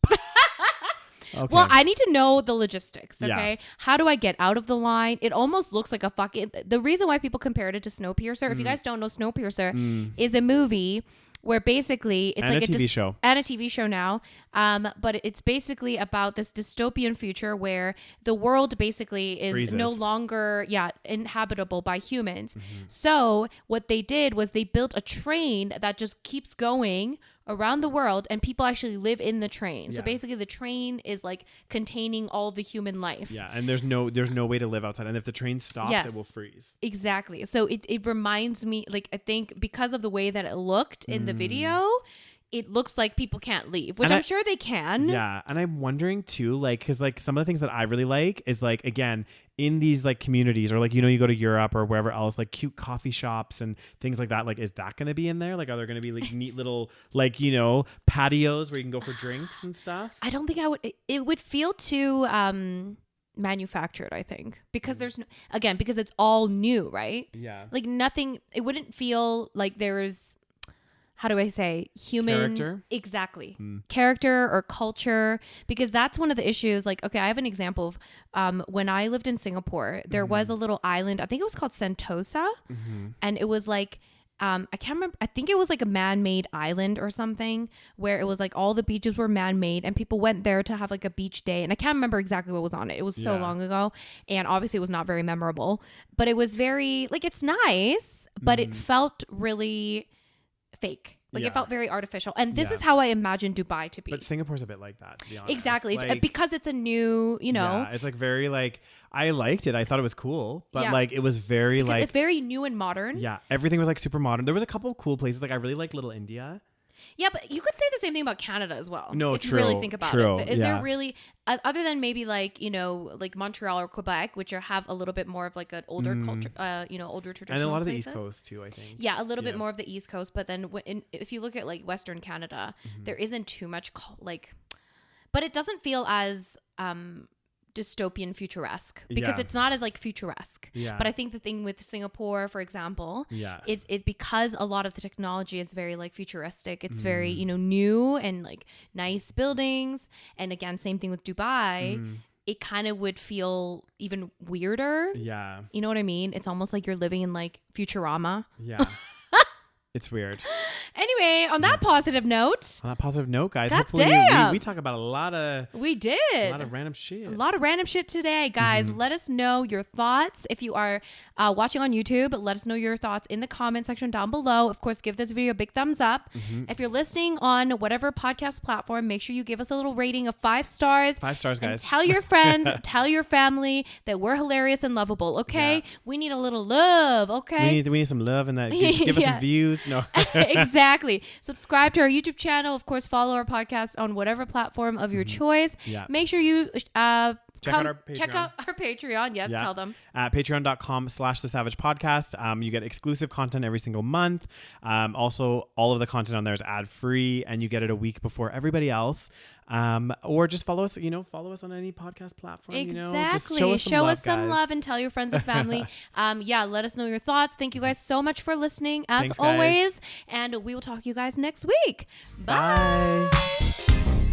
Okay. Well, I need to know the logistics, okay? Yeah. How do I get out of the line? It almost looks like a fucking... The reason why people compared it to Snowpiercer, if you guys don't know, Snowpiercer is a movie where basically... It's and like a TV show. And a TV show now. But it's basically about this dystopian future where the world basically is Freezes. no longer inhabitable by humans. So what they did was they built a train that just keeps going around the world, and people actually live in the train. So basically the train is like containing all the human life. Yeah, and there's no way to live outside, and if the train stops, it will freeze. Exactly. So it reminds me, like, I think because of the way that it looked in the video, it looks like people can't leave, which I'm sure they can. Yeah, and I'm wondering too, like, because like some of the things that I really like is like, again, in these like communities, or like, you know, you go to Europe or wherever else, like cute coffee shops and things like that. Like, is that going to be in there? Like, are there going to be like neat little like, you know, patios where you can go for drinks and stuff? I don't think I would. It would feel too manufactured, I think, because there's because it's all new, right? Yeah. Like nothing. It wouldn't feel like there's. How do I say human character? Exactly. Character or culture, because that's one of the issues. Like, okay, I have an example of when I lived in Singapore, there was a little island, I think it was called Sentosa, and it was like I can't remember, I think it was like a man-made island or something, where it was like all the beaches were man-made and people went there to have like a beach day, and I can't remember exactly what was on it. It was so long ago, and obviously it was not very memorable, but it was very like, it's nice, but it felt really fake. Like it felt very artificial. And this is how I imagine Dubai to be. But Singapore's a bit like that, to be honest. Exactly. Like, because it's a new, you know. Yeah, it's like very like, I liked it. I thought it was cool. But like, it was very because like. it's very new and modern. Yeah. Everything was like super modern. There was a couple cool places. Like I really like Little India. Yeah, but you could say the same thing about Canada as well. No, if true. you really think about it. Is yeah. there really, other than maybe like, you know, like Montreal or Quebec, which have a little bit more of like an older culture, you know, older traditional and a lot of places. the East Coast too, I think. Yeah, a little bit more of the East Coast. But then if you look at like Western Canada, there isn't too much like, but it doesn't feel as dystopian futuresque because it's not as like futuresque. Yeah. But I think the thing with Singapore, for example, yeah, it's because a lot of the technology is very like futuristic. It's very, you know, new and like nice buildings. And again, same thing with Dubai. It kind of would feel even weirder. Yeah. You know what I mean? It's almost like you're living in like Futurama. Yeah. It's weird. Anyway, on that positive note. On that positive note, guys, God hopefully damn. we talk about a lot of random shit. A lot of random shit today, guys. Let us know your thoughts. If you are watching on YouTube, let us know your thoughts in the comment section down below. Of course, give this video a big thumbs up. If you're listening on whatever podcast platform, make sure you give us a little rating of 5 stars. 5 stars, guys. Tell your friends, tell your family that we're hilarious and lovable. Okay, we need a little love. Okay, we need some love and that. Give us some views. No, exactly. Subscribe to our YouTube channel. Of course, follow our podcast on whatever platform of your choice. Yeah. Make sure you check out our Patreon. Check out our Patreon. Yes, tell them. Patreon.com/the SaVeg Podcast. You get exclusive content every single month. Also, all of the content on there is ad free, and you get it a week before everybody else. Or just follow us. Follow us on any podcast platform. Exactly. Just show us some love and tell your friends and family. Let us know your thoughts. Thank you guys so much for listening, as Thanks, always. guys. And we will talk to you guys next week. Bye. Bye.